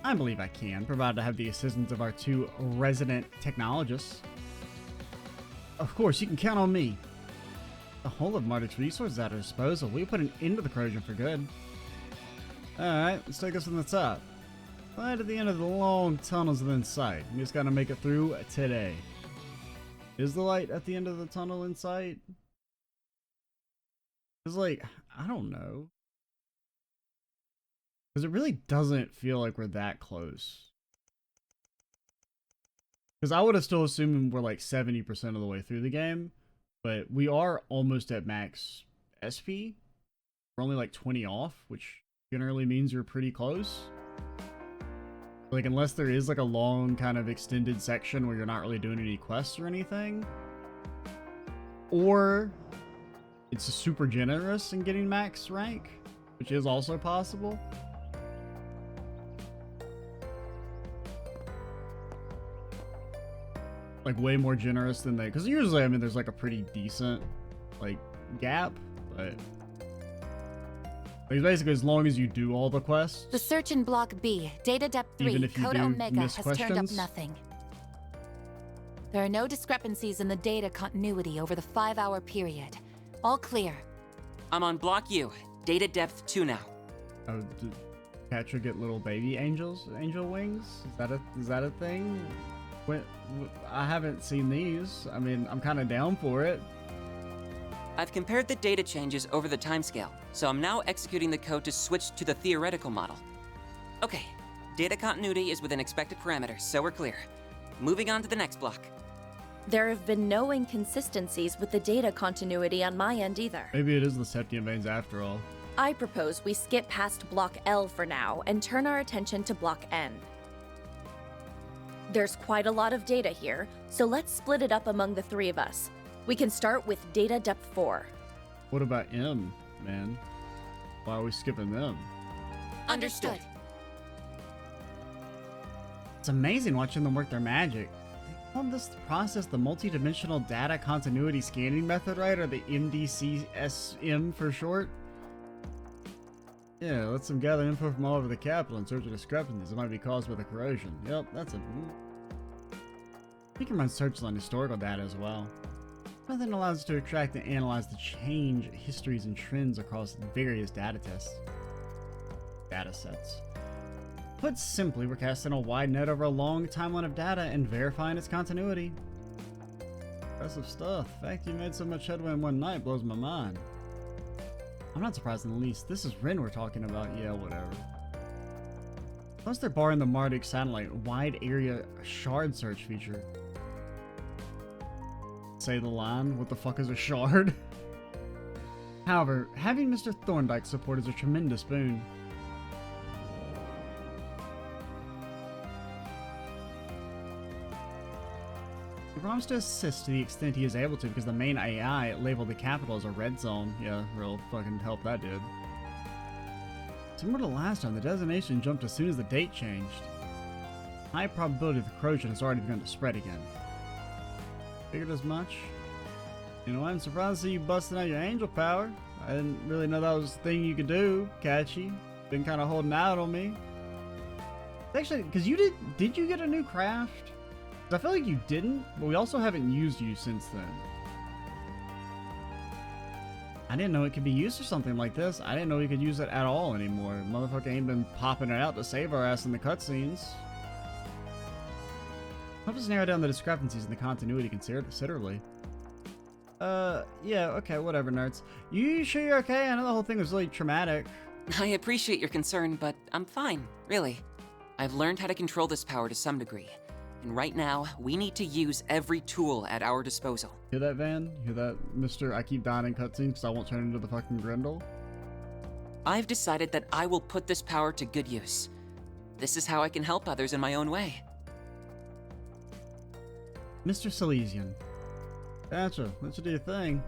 I believe I can, provided I have the assistance of our 2 resident technologists. Of course, you can count on me. The whole of Marduk's resources at our disposal. We put an end to the corrosion for good. Alright, let's take us from the top. Right at the end of the long tunnels within sight. We just gotta make it through today. Is the light at the end of the tunnel in sight? It's like, I don't know. Because it really doesn't feel like we're that close. Because I would have still assumed we're like 70% of the way through the game. But we are almost at max SP. We're only like 20 off, which generally means you're pretty close. Like, unless there is like a long kind of extended section where you're not really doing any quests or anything. Or it's super generous in getting max rank, which is also possible. Like way more generous than they, because usually, I mean, there's like a pretty decent like gap, but like basically as long as you do all the quests. The search in Block B, Data Depth 3, Code Omega has turned up nothing. There are no discrepancies in the data continuity over the 5-hour period. All clear. I'm on Block U, Data Depth 2 now. Oh, did Catra get little baby angels, angel wings? Is that a thing? I haven't seen these. I mean, I'm kind of down for it. I've compared the data changes over the timescale, so I'm now executing the code to switch to the theoretical model. Okay, data continuity is within expected parameters, so we're clear. Moving on to the next block. There have been no inconsistencies with the data continuity on my end either. Maybe it is the Septium Veins after all. I propose we skip past Block L for now and turn our attention to Block N. There's quite a lot of data here, so let's split it up among the 3 of us. We can start with Data Depth 4. What about M, man? Why are we skipping them? Understood. It's amazing watching them work their magic. They call this process the multidimensional data continuity scanning method, right? Or the MDCSM for short. Yeah, lets them gather info from all over the capital in search of discrepancies that might be caused by the corrosion. Yep, that's it. We can run searches on historical data as well. Nothing allows us to extract and analyze the change, histories, and trends across various data sets. Put simply, we're casting a wide net over a long timeline of data and verifying its continuity. Impressive stuff. The fact you made so much headway in one night blows my mind. I'm not surprised in the least. This is Ren we're talking about. Yeah, whatever. Plus they're barring the Marduk satellite wide area shard search feature. Say the line, what the fuck is a shard? However, having Mr. Thorndyke's support is a tremendous boon. He promised to assist to the extent he is able to because the main AI labeled the capital as a red zone. Yeah, real fucking help that did. Similar to last time, the designation jumped as soon as the date changed. High probability the corrosion has already begun to spread again. Figured as much. You know, I'm surprised to see you busting out your angel power. I didn't really know that was the thing you could do, Catchy. Been kind of holding out on me. Actually, because you did you get a new craft? I feel like you didn't, but we also haven't used you since then. I didn't know it could be used for something like this. I didn't know we could use it at all anymore. Motherfucker ain't been popping it out to save our ass in the cutscenes. Help us narrow down the discrepancies in the continuity considerably. Yeah, okay, whatever, nerds. You sure you're okay? I know the whole thing was really traumatic. I appreciate your concern, but I'm fine, really. I've learned how to control this power to some degree. And right now, we need to use every tool at our disposal. Hear that, Van? Hear that, Mr. I keep dying in cutscenes because I won't turn into the fucking Grendel? I've decided that I will put this power to good use. This is how I can help others in my own way. Mr. Silesian. Gotcha. Let you do your thing.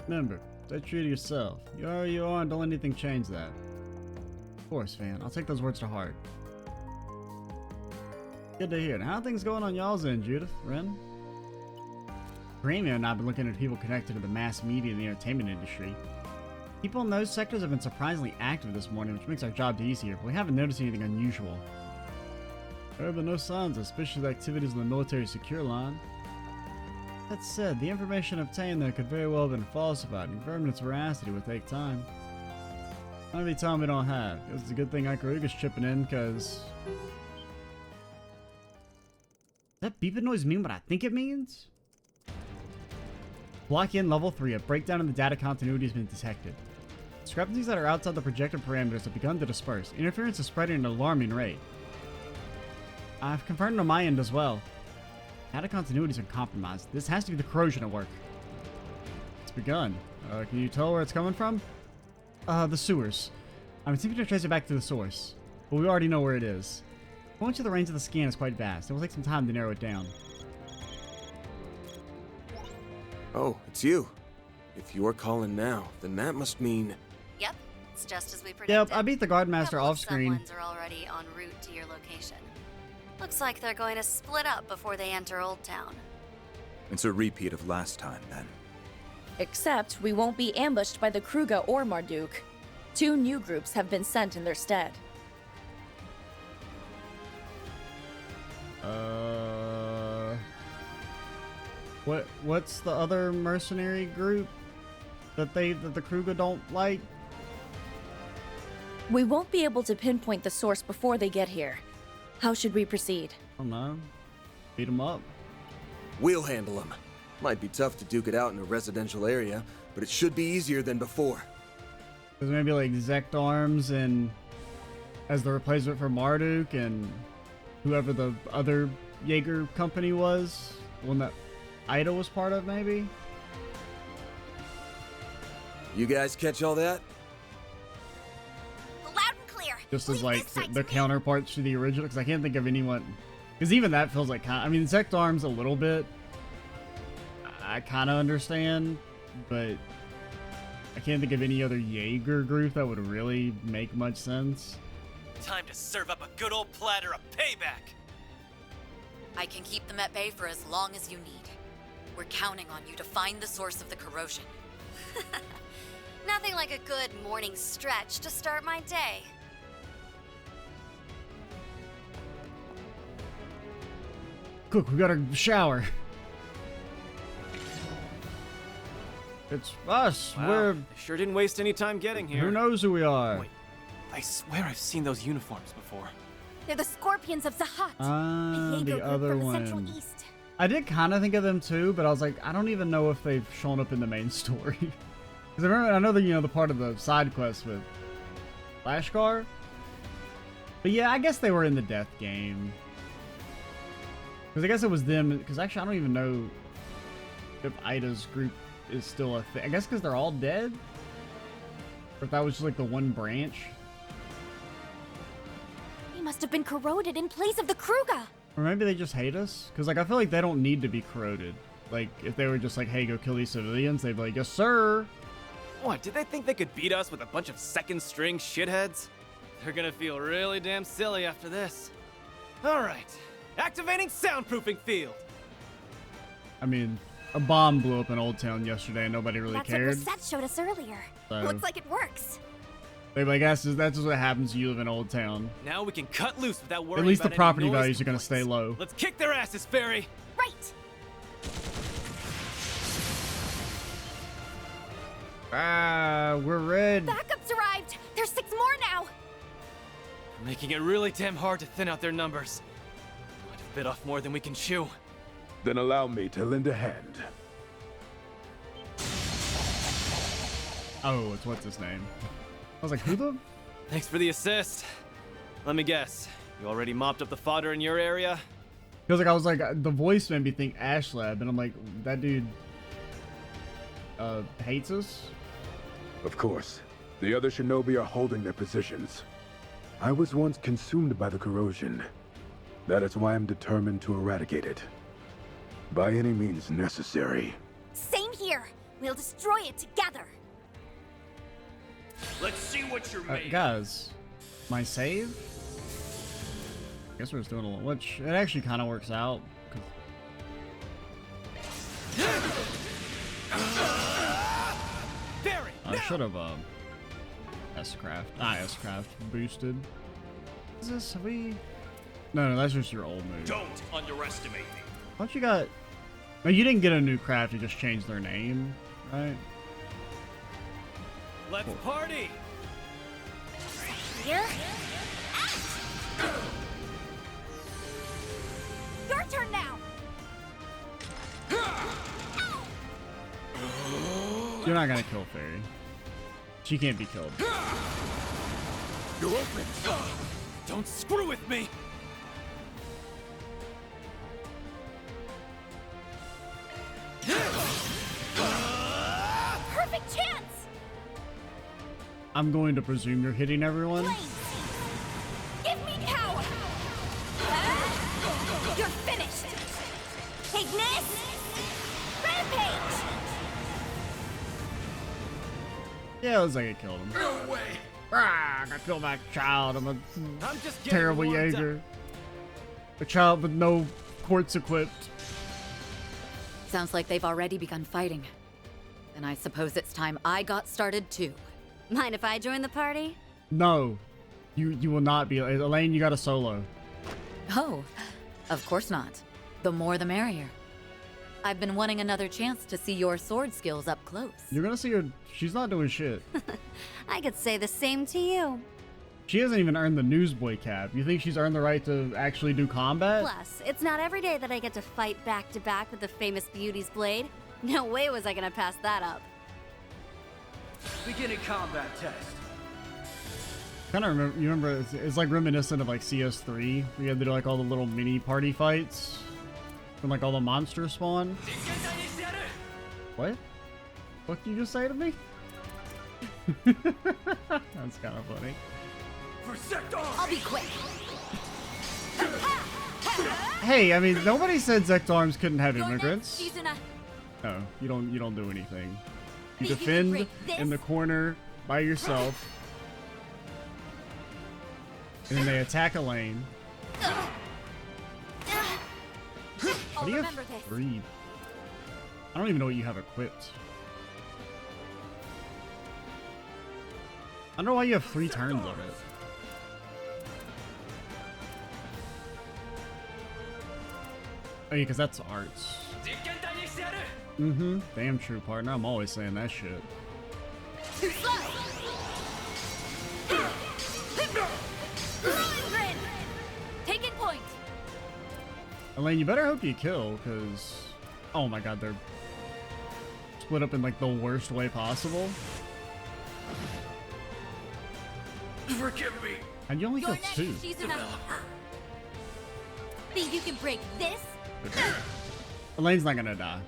Remember, stay true to yourself. You are who you are and don't let anything change that. Of course, Van. I'll take those words to heart. Good to hear. Now, how are things going on y'all's end, Judith? Ren? Gremio and I have been looking at people connected to the mass media and the entertainment industry. People in those sectors have been surprisingly active this morning, which makes our job easier, but we haven't noticed anything unusual. There have been no signs of suspicious activities in the military secure line. That said, the information obtained there could very well have been falsified, and confirming its veracity would take time. None of the time we don't have. It's a good thing Ikaruga's chipping in, because... Does that beeping noise mean what I think it means? Block in level 3, a breakdown in the data continuity has been detected. Discrepancies that are outside the projected parameters have begun to disperse. Interference is spreading at an alarming rate. I've confirmed on my end as well. Data continuities are compromised. This has to be the corrosion at work. It's begun. Can you tell where it's coming from? The sewers. I'm attempting to trace it back to the source, but we already know where it is. Going to the range of the scan is quite vast. It will take some time to narrow it down. Oh, it's you. If you're calling now, then that must mean... Yep, it's just as we predicted. Yep, I beat the Guardmaster off screen. Someones are already en route to your location. Looks like they're going to split up before they enter Old Town. It's a repeat of last time, then. Except we won't be ambushed by the Kruga or Marduk. 2 new groups have been sent in their stead. What's the other mercenary group that the Kruga don't like? We won't be able to pinpoint the source before they get here. How should we proceed? I don't know. Beat them up. We'll handle them. Might be tough to duke it out in a residential area, but it should be easier than before. There's maybe like Zect Arms and as the replacement for Marduk and whoever the other Jaeger company was, the one that Ida was part of, maybe? You guys catch all that? Loud and clear. Just as like the counterparts to the original, because I can't think of anyone. Because even that feels like I mean, Zect Arms a little bit. I kind of understand, but I can't think of any other Jaeger group that would really make much sense. Time to serve up a good old platter of payback. I can keep them at bay for as long as you need. We're counting on you to find the source of the corrosion. Nothing like a good morning stretch to start my day. Cook, we gotta shower. It's us. Wow, We're... they sure didn't waste any time getting here. Who knows who we are? Wait, I swear I've seen those uniforms before. They're the Scorpions of Zahat. Ah, the other from the one. Central East. I did kind of think of them too, but I was like, I don't even know if they've shown up in the main story. Because I know that, you know, the part of the side quest with Flashcar. But yeah, I guess they were in the death game. Because I guess it was them, because actually I don't even know if Ida's group is still a thing. I guess because they're all dead? Or if that was just like the one branch? They must have been corroded in place of the Kruga. Or maybe they just hate us? Because like I feel like they don't need to be corroded. Like if they were just like, hey, go kill these civilians, they'd be like, yes sir. What, did they think they could beat us with a bunch of second-string shitheads? They're gonna feel really damn silly after this. Alright, activating soundproofing field! I mean, a bomb blew up in Old Town yesterday and nobody really cared. That's what Rosette showed us earlier. So, looks like it works. they're like, that's just what happens when you live in Old Town. Now we can cut loose without worrying At least the about property any noise values are gonna complaints. stay low. Let's kick their asses, Fairy! Right! Ah, we're red. Backups arrived! There's 6 more now! Making it really damn hard to thin out their numbers. Might have bit off more than we can chew. Then allow me to lend a hand. Oh, it's what's his name? I was like, who the? Thanks for the assist. Let me guess. You already mopped up the fodder in your area? Because like I was like, the voice made me think Ashlab, and I'm like, that dude hates us? Of course. The other shinobi are holding their positions. I was once consumed by the corrosion. That is why I'm determined to eradicate it. By any means necessary. Same here! We'll destroy it together! Let's see what you're made. Guys, my save? I guess we're just doing a little, which it actually kind of works out. I should have S-Craft boosted. Is this, have we? No, that's just your old move. Don't underestimate me. What you got? No, you didn't get a new craft, you just changed their name, right? Let's party! Here? Your turn now! You're not gonna kill Fairy. She can't be killed. You're open! Don't screw with me! Perfect chance! I'm going to presume you're hitting everyone. Give me power! You're finished! Ignis! Rampage! Yeah, it was like I killed him. No way! Ah, I killed my child. I'm a just terrible Jaeger. A child with no quartz equipped. Sounds like they've already begun fighting. Then I suppose it's time I got started too. Mind if I join the party? No, you will not be. Elaine, you got a solo. Oh, of course not. The more the merrier. I've been wanting another chance to see your sword skills up close. You're gonna see her. She's not doing shit. I could say the same to you. She hasn't even earned the newsboy cap. You think she's earned the right to actually do combat? Plus, it's not every day that I get to fight back to back with the famous Beauty's blade. No way was I gonna pass that up. Beginning combat test. Kind of remember. You remember? It's like reminiscent of like CS3. We had to do like all the little mini party fights, when like all the monsters spawn. What? What did you just say to me? That's kind of funny. I'll be quick. Hey, I mean, nobody said Zektarms couldn't have immigrants. Shizuna. No, you don't do anything. You defend in the corner by yourself. And then they attack Elaine. What do you have? 3? I don't even know what you have equipped. don't know why you have 3 turns of it. Oh yeah, because that's arts. Mm-hmm. Damn true, partner. I'm always saying that shit. Taking point. Elaine, you better hope you kill, because... Oh my god, they're split up in like the worst way possible. Forgive me. And you only kill 2. Think you can break this? Elaine's not gonna die.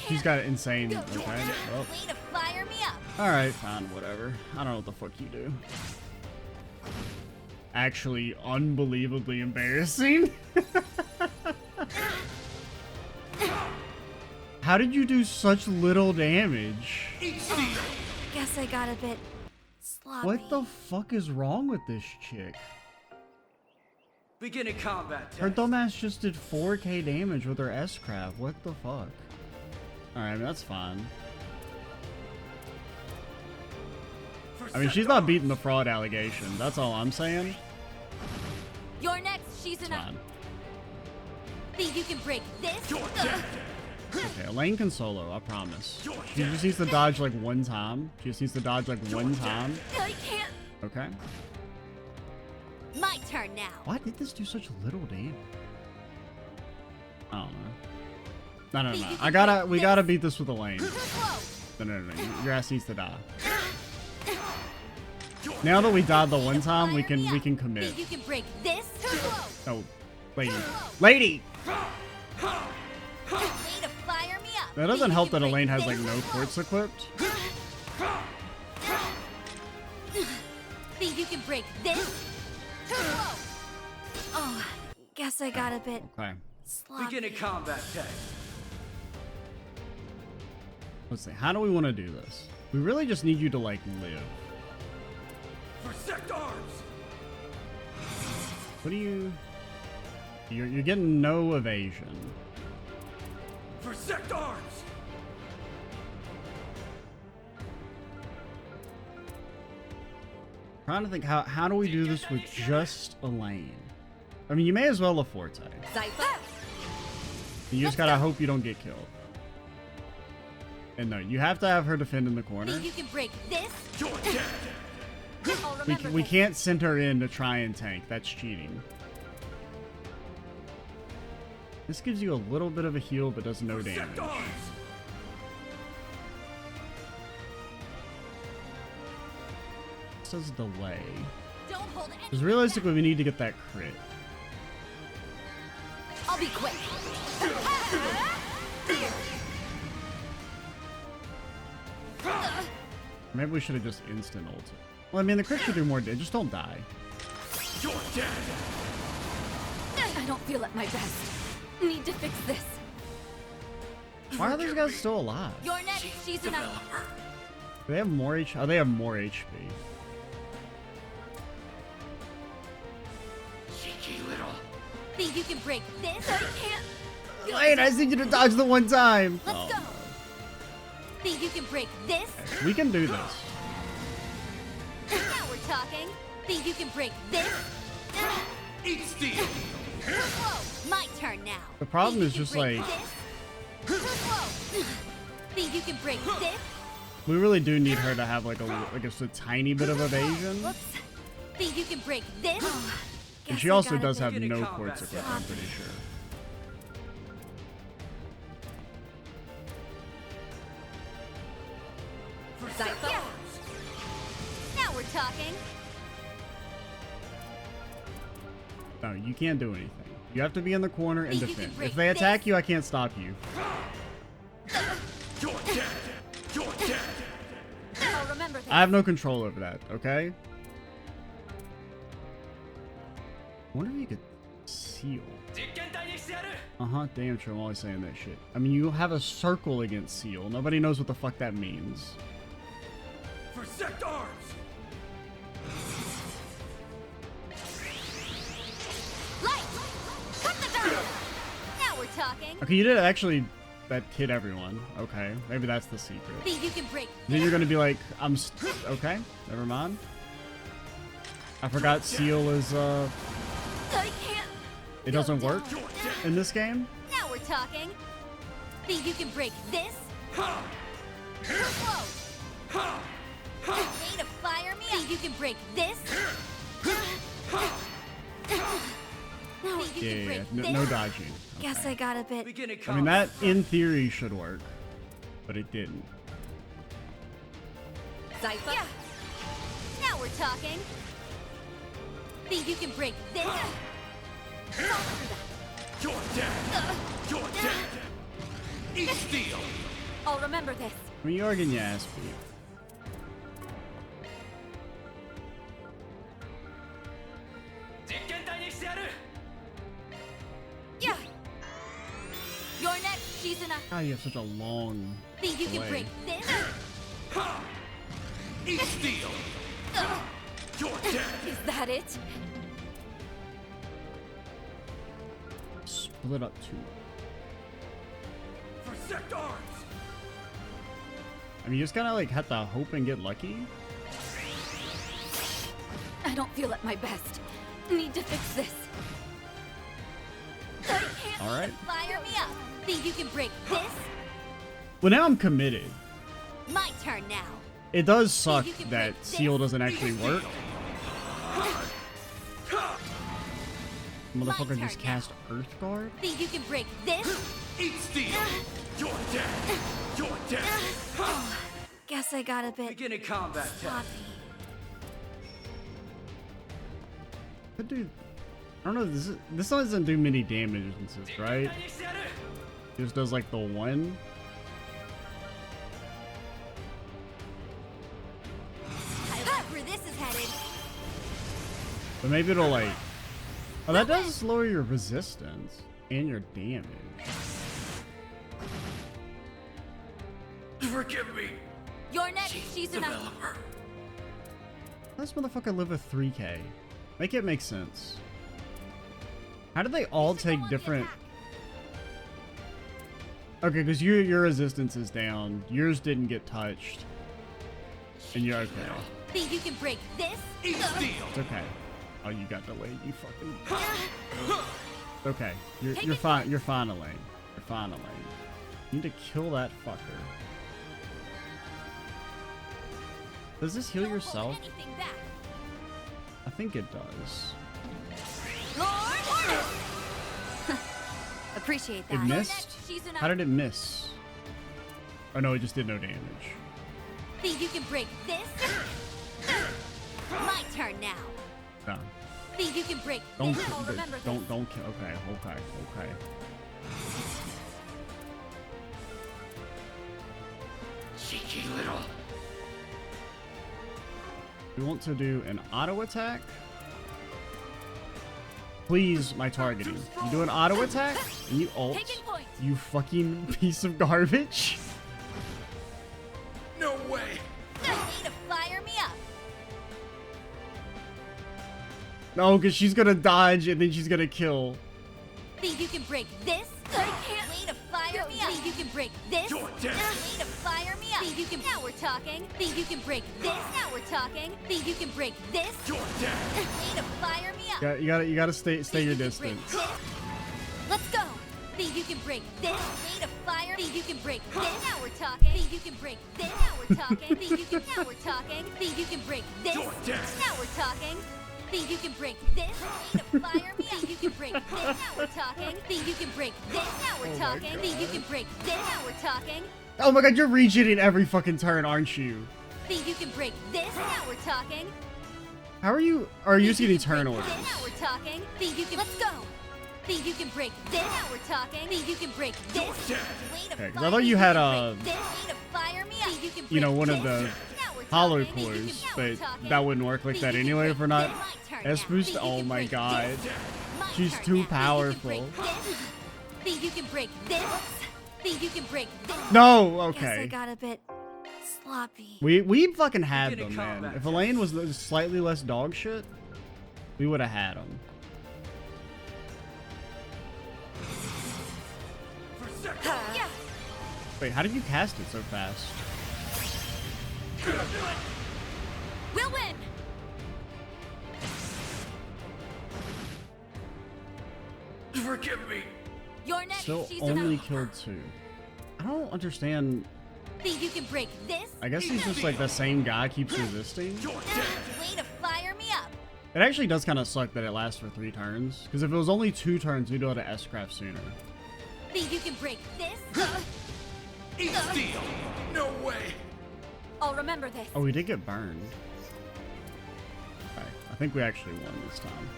She's got insane. Okay. Well. Way to fire me up. Alright, fine, whatever. I don't know what the fuck you do. Actually, unbelievably embarrassing. How did you do such little damage? Guess I got a bit sloppy. What the fuck is wrong with this chick? Beginning combat test. Her dumbass just did 4k damage with her S-Craft. What the fuck? Alright, I mean, that's fine. I mean, she's not beating the fraud allegation. That's all I'm saying. You're next, she's enough. Think you can break this? Okay, Elaine can solo, I promise. She just needs to dodge like 1 time. She just needs to dodge like 1 time. I can't. Okay. My turn now. Why did this do such little damage? I don't know. No. We gotta beat this with Elaine. No. Your ass needs to die. Now that we died the 1 time, we can commit. You can break this? Oh, lady. That doesn't help that Elaine has like no quartz equipped. Think you can break this? Oh, guess I got a bit sloppy. Beginning combat test. Let's see. How do we want to do this? We really just need you to like live. Protect arms. What do you? You're getting no evasion. Protect arms. Trying to think how do we do this with just Elaine? I mean, you may as well have Forte. You just gotta hope you don't get killed. And no, you have to have her defend in the corner. You can break this. We can't send her in to try and tank. That's cheating. This gives you a little bit of a heal, but does no damage. This says delay. Because realistically, we need to get that crit. I'll be quick. Maybe we should have just instant ulted. Well, I mean, the crit should do more damage. Just don't die. You're dead. I don't feel at my best. Need to fix this. Why are these guys still alive? You're next, she's enough. Do they have more HP? Oh, they have more HP. Cheeky little. Think you can break this? I can't. Elaine, I just need you to dodge the 1 time. Let's go. Think you can break this? We can do this. Now we're talking. Think you can break this? Eat steel. Whoa, my turn now. The problem is just like Think you can break this? we really do need her to have like just a tiny bit of evasion. Whoops. Think you can break this? And she also does have no quartz equipped, I'm pretty sure. Yeah. Now we're talking. No, you can't do anything. You have to be in the corner and Think you defend. can If they break attack you, I can't stop you. You're dead. You're dead. I'll remember this. I have no control over that, okay? I wonder if you could seal. Uh-huh, damn sure I'm always saying that shit. I mean, you have a circle against seal. Nobody knows what the fuck that means. Protect arms. Light. Cut the battle. Now we're talking. Okay, you did actually that hit everyone. Okay, maybe that's the secret. Think you can break. Then you're gonna be like, okay, never mind. I forgot seal is I can't. it doesn't work in this game. Now we're talking. Think you can break this? Whoa! Way to fire me up. Think you can break this? Yeah, no dodging. Okay. Guess I got a bit. I mean, that in theory should work, but it didn't. Zypha. Yeah. Now we're talking. Think you can break this? You're dead. You're dead. Eat steel. I'll remember this. I mean, you're getting your ass beat. Yeah. You're next, Shizuna. God, you have such a long Think you delay. can break this? Eat steel. You're dead. Is that it? Split up two. Protect arms. I mean, you just gotta like have to hope and get lucky. I don't feel at my best. Need to fix this. I can't All right. fire me up. Think you can break this? Well, now I'm committed. My turn now. It does suck that seal doesn't actually work. Motherfucker just cast Earth Guard. Think you can break this? Eat steel. You're dead. You're dead. Guess I got a bit Beginning combat sloppy. Could do. I don't know. This doesn't do many damage, right? Just does like the one. I like where this is headed. But maybe it'll like. Oh, that does lower your resistance and your damage. Forgive me. You're next, Shizuna. This motherfucker live with 3K. Make it make sense. How did they all take different? Okay, because your resistance is down. Yours didn't get touched. And you're okay. Think you can break this? Eat steel. It's okay. Oh, you got delayed. You fucking. Okay, you're fine. You're fine, Elaine. You're fine, Elaine. You need to kill that fucker. Does this heal yourself? I think it does. Appreciate that. It missed? How did it miss? Oh no, it just did no damage. Think you can break this? My turn now. No. Think you can break Don't this? I'll remember this. don't kill. Okay. Cheeky little. We want to do an auto attack. Please, my targeting. You do an auto attack and you ult. You fucking piece of garbage. No way. You need to fire me up. No, because she's gonna dodge and then she's gonna kill. Think you can break this? I can't. Way to fire me up. Think you can break this? You're dead. Way to fire me up. Think you can. Now we're talking. Think you can break this? Now we're talking. Think you can break this? You're dead. Way to fire me up. Yeah, you gotta stay your distance. Let's go. Think you can break this? Way to fire. Think you can break this? Now we're talking. Think you can break this? Now we're talking. Think you can. Now we're talking. Think you can break this? You're dead. Now we're talking. Think you can break this? Way to fire me up. Think you can break this? Now we're talking. Think you can break this? Now we're talking. Think you can break this? Now we're talking. Oh my god, you're regenerating every fucking turn, aren't you? Think you can break this? Now we're talking. How are you? Are you using eternal? Now we're talking. Think you can. Let's go. Think you can break this? Now we're talking. Think you can break this? Okay, because I thought you had you know, one of the hollow cores, but that wouldn't work like that anyway if we're not S boost. Oh my god, she's too powerful. Think you can break this? Think you can break this? No, Guess I okay. got a bit sloppy. We fucking had them, man. If Elaine was slightly less dog shit, we would have had them. Wait, how did you cast it so fast? We'll win! Forgive me. You're next, Still Shizuna. only killed 2. I don't understand. Think you can break this? I guess he's just like the same guy keeps resisting. Way to fire me up. It actually does kind of suck that it lasts for 3 turns. Because if it was only 2 turns, we'd be able to S-craft sooner. Think you can break this? Eat steel. No way. I'll remember this. Oh, we did get burned. Okay, I think we actually won this time.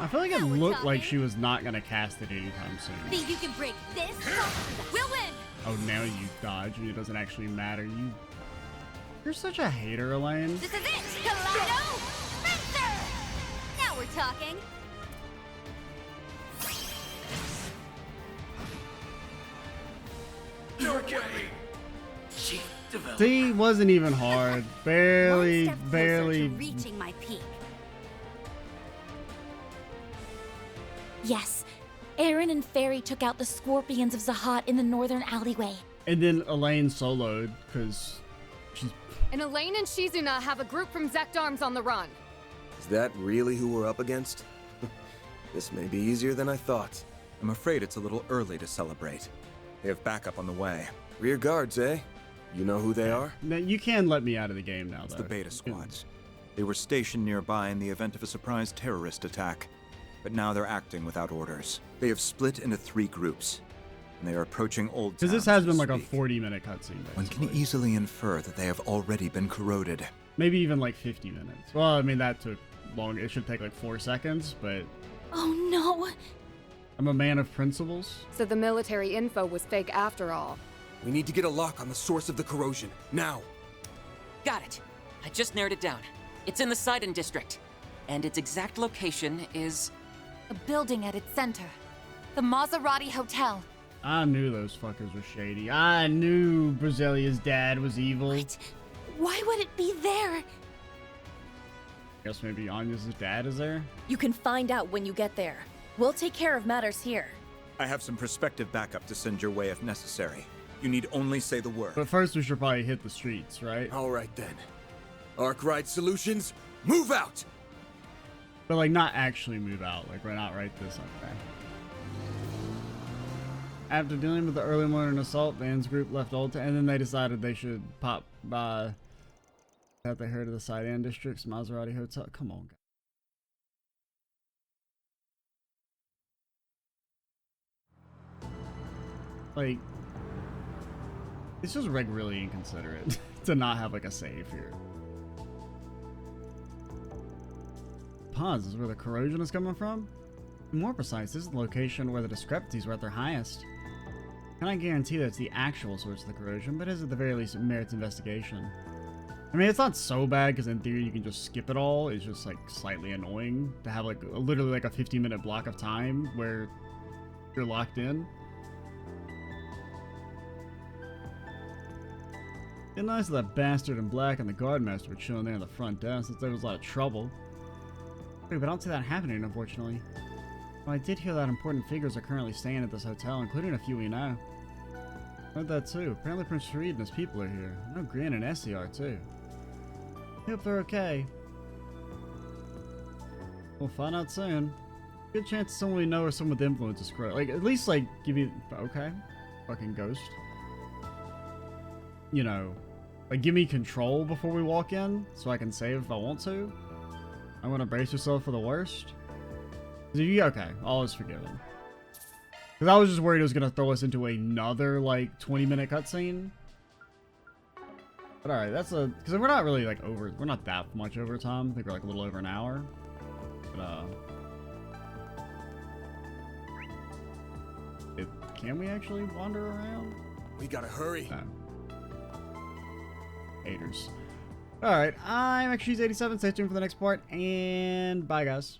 I feel like it looked like she was not going to cast it anytime soon. Think you can break this? We'll win! Oh, now you dodge and it doesn't actually matter. You're such a hater, Elaine. This is it! Kaleido! Fencer! Now we're talking. No way. Chief developer. See, wasn't even hard. Barely, One step closer barely. to reaching my peak. Yes, Aaron and Fairy took out the scorpions of Zahat in the northern alleyway. And then Elaine soloed because she's. And Elaine and Shizuna have a group from Zect Arms on the run. Is that really who we're up against? This may be easier than I thought. I'm afraid it's a little early to celebrate. They have backup on the way. Rear guards, eh? You know who they are? Now, you can let me out of the game now, It's though. the beta squads. They were stationed nearby in the event of a surprise terrorist attack, but now they're acting without orders. They have split into 3 groups, and they are approaching Old Town. Because this has as been we like a speak. 40-minute cutscene. One can easily infer that they have already been corroded. Maybe even like 50 minutes. Well, I mean, that took long. It should take like 4 seconds, but Oh no! I'm a man of principles. So the military info was fake after all. We need to get a lock on the source of the corrosion. Now! Got it. I just narrowed it down. It's in the Sidon district. And its exact location is... A building at its center. The Maserati Hotel. I knew those fuckers were shady. I knew Brazilia's dad was evil. What? Why would it be there? Guess maybe Anya's dad is there? You can find out when you get there. We'll take care of matters here. I have some prospective backup to send your way if necessary. You need only say the word. But first we should probably hit the streets, right? Alright then. Arc Ride Solutions, move out! But like not actually move out. Like we're not right this okay. After dealing with the early morning assault, Van's group left Old Town, and then they decided they should pop by that they heard of the Sidon District's Maserati Hotel. Come on, guys. Like, it's just like really inconsiderate to not have like a save here. Pause is where the corrosion is coming from? To be more precise, this is the location where the discrepancies were at their highest. Can I guarantee that it's the actual source of the corrosion, but is at the very least it merits investigation. I mean, it's not so bad because in theory you can just skip it all. It's just like slightly annoying to have like literally like a 15-minute block of time where you're locked in. It's nice that that bastard in black and the guardmaster were chilling there in the front desk since there was a lot of trouble. Wait, but I don't see that happening, unfortunately. Well, I did hear that important figures are currently staying at this hotel, including a few we know. Heard that too. Apparently Prince Farid and his people are here. I know Gran and Essie are too. Hope they're okay. We'll find out soon. Good chance someone we know or someone with influence is correct. Like, at least, like, give me... Okay. Fucking ghost. You know, like, give me control before we walk in, so I can save if I want to. I want to brace yourself for the worst. Okay, all is forgiven. Because I was just worried it was going to throw us into another, like, 20-minute cutscene. But alright, that's a... Because we're not really, like, over... We're not that much over time. I think we're, like, a little over an hour. But, can we actually wander around? We gotta hurry. Haters. Alright, I'm XShe's87. Stay tuned for the next part, and bye, guys.